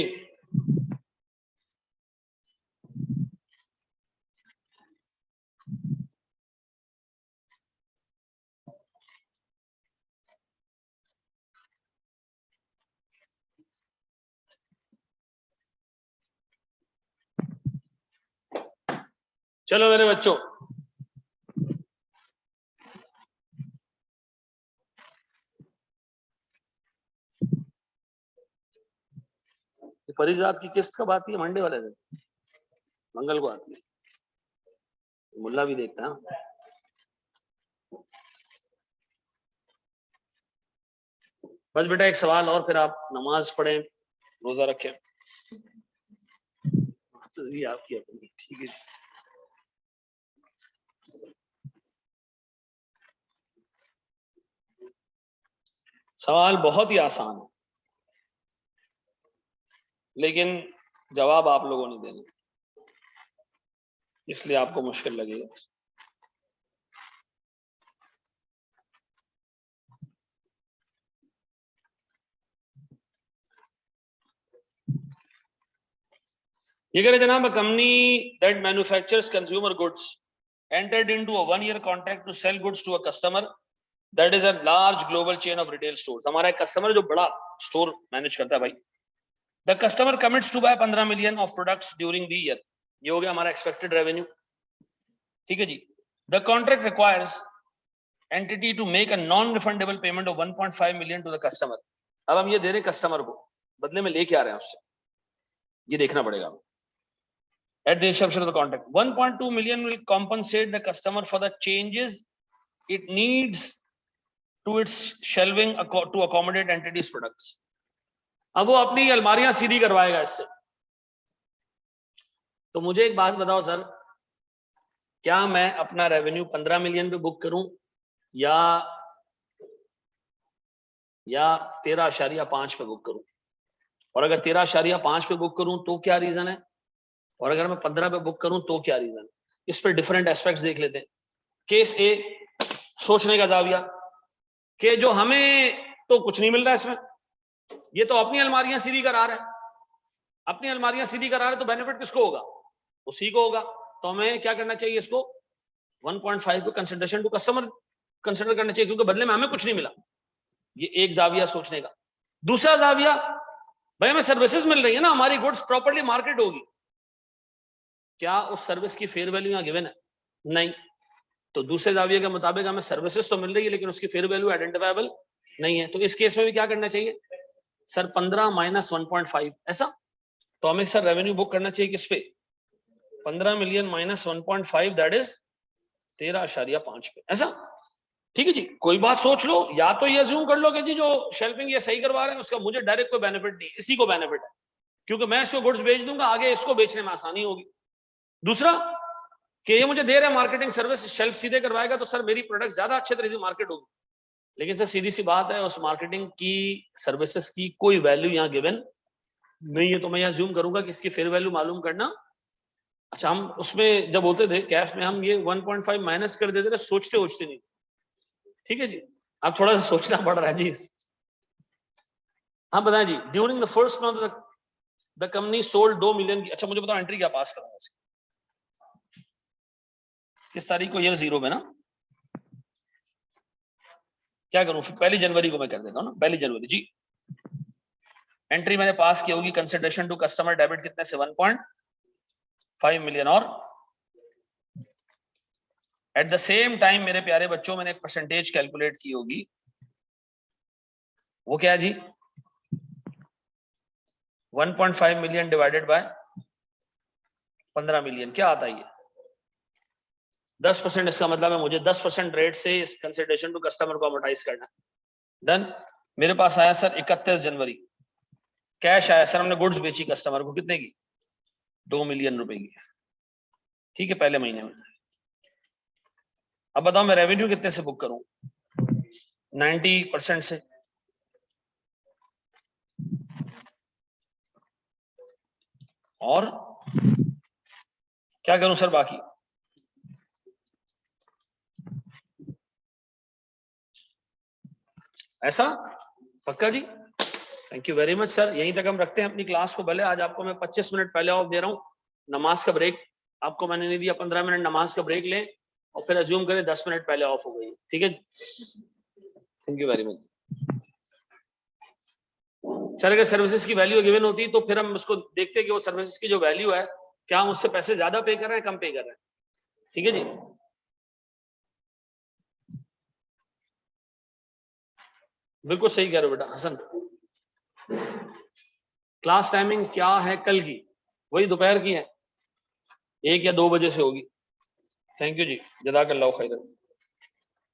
चलो मेरे बच्चों, परिजात की किस्त कब आती है? मंडे वाले दिन, मंगल को आती है। मुल्ला भी देखता है। बस बेटा एक सवाल और, फिर आप नमाज पढ़ें, रोजा रखें। जी आपकी अपनी, ठीक है। सवाल बहुत ही आसान है, लेकिन जवाब आप लोगों ने देना, इसलिए आपको मुश्किल लगेगा। ये कह रहे जनाब, a company that manufactures consumer goods entered into a 1-year contract to sell goods to a customer that is a large global chain of retail stores। हमारा एक कस्टमर जो बड़ा स्टोर मैनेज करता है भाई। The customer commits to buy 15 million of products during the year। ये हो गया हमारा एक्सपेक्टेड रेवेन्यू, ठीक है जी। The contract requires entity to make a non-refundable payment of 1.5 million to the customer। अब हम ये दे रहे कस्टमर को, बदले में ले क्या रहे हैं उससे, ये देखना पड़ेगा। at the inception of the contract. 1.2 million will compensate the customer for the changes it needs to its shelving to accommodate entities products. अब वो अपनी अलमारियां सीधी करवाएगा इससे। तो मुझे एक बात बताओ सर, क्या मैं अपना रेवेन्यू 15 मिलियन पे बुक करूं या 13.5 पे बुक करूं? और अगर 13.5 पे बुक करूं तो क्या रीजन है, और अगर मैं 15 पे बुक करूं तो क्या रीजन है? इस पर डिफरेंट एस्पेक्ट्स देख लेते हैं। केस ए, सोचने का जाविया कि जो हमें तो कुछ नहीं मिल रहा है इसमें, ये तो अपनी अलमारियां सीधी करा रहा है, अपनी अलमारियां सीधी करा रहा है, तो बेनिफिट किसको होगा? उसी को होगा। तो हमें क्या करना चाहिए, इसको 1.5 को कंसिडरेशन टू कस्टमर कंसिडर करना चाहिए, क्योंकि बदले में हमें कुछ नहीं मिला। ये एक जाविया सोचने का। दूसरा जाविया, भाई हमें सर्विसेज मिल रही है ना, हमारी गुड्स प्रॉपर्ली मार्केट होगी, क्या उस सर्विस की फेयर वैल्यू यहां गिवन है? नहीं। तो दूसरे जाविये के मुताबिक हमें सर्विसेज तो मिल रही है लेकिन उसकी फेयर वैल्यू आइडेंटिफाइबल नहीं है। तो इस केस में भी क्या करना चाहिए सर? 15 माइनस 1.5 ऐसा। तो हमें सर रेवेन्यू बुक करना चाहिए किस पे? 15 मिलियन माइनस 1.5, दैट इज 13.5 पे, ऐसा। ठीक है जी, कोई बात सोच लो, या तो ये अज्यूम कर लो कि जी जो शेल्फिंग ये सही करवा रहे हैं उसका मुझे डायरेक्ट कोई बेनिफिट नहीं, इसी को बेनिफिट है, क्योंकि मैं इसको गुड्स बेच दूंगा, आगे इसको बेचने में आसानी होगी। दूसरा कि ये मुझे दे रहे हैं मार्केटिंग सर्विस, शेल्फ सीधे करवाएगा तो सर मेरी प्रोडक्ट ज्यादा अच्छे तरीके से मार्केट होगी। लेकिन सर सीधी सी बात है, उस मार्केटिंग की सर्विसेज की कोई वैल्यू यहाँ गिवन नहीं है, तो मैं अज्यूम करूंगा कि इसकी फेयर वैल्यू मालूम करना। अच्छा, हम उसमें जब होते थे कैश में, हम ये 1.5 माइनस कर देते थे, सोचते नहीं। ठीक है जी, अब थोड़ा सा सोचना पड़ रहा है जी। हाँ बताएं जी। During the first month the company sold 2 million की। अच्छा मुझे बताओ एंट्री क्या पास करूंगा इसकी? किस तारीख को? ईयर 0 में ना। क्या करूं फिर? 1 जनवरी को मैं कर देता हूं ना, 1 जनवरी जी। एंट्री मैंने पास की होगी, कंसिडरेशन टू कस्टमर डेबिट कितने से? 1.5 मिलियन। और एट द सेम टाइम मेरे प्यारे बच्चों, मैंने एक परसेंटेज कैलकुलेट की होगी, वो क्या है जी? 1.5 मिलियन डिवाइडेड बाय 15 मिलियन, क्या आता है ये? 10%। इसका मतलब है मुझे 10% रेट से इस कंसिडरेशन टू कस्टमर को अमोर्टाइज करना। डन। मेरे पास आया सर 31 जनवरी, कैश आया सर, हमने गुड्स बेची कस्टमर को, कितने की? 2 मिलियन रुपए की। ठीक है, पहले महीने में। अब बताओ मैं रेवेन्यू कितने से बुक करूं? 90% से। और क्या करूं सर बाकी? ऐसा? पक्का जी? Thank you very much sir. यहीं तक हम रखते हैं अपनी क्लास को। भले आज आपको मैं 25 मिनट पहले ऑफ दे रहा हूं, नमाज का ब्रेक आपको मैंने नहीं दिया, 15 मिनट नमाज का ब्रेक लें और फिर अज्यूम करें 10 मिनट पहले ऑफ हो गई। ठीक है, thank you very much sir. अगर सर्विसेज की वैल्यू गिवन होती तो फिर हम उसको देखते कि वो सर्विसेज की जो वैल्यू है, क्या हम उससे पैसे ज्यादा पे कर रहे हैं, कम पे कर रहे हैं। ठीक है जी, बिल्कुल सही कह रहे हो बेटा हसन। क्लास टाइमिंग क्या है कल की? वही दोपहर की है, 1 या 2 बजे से होगी। थैंक यू जी, जज़ाकल्लाहु खैरन।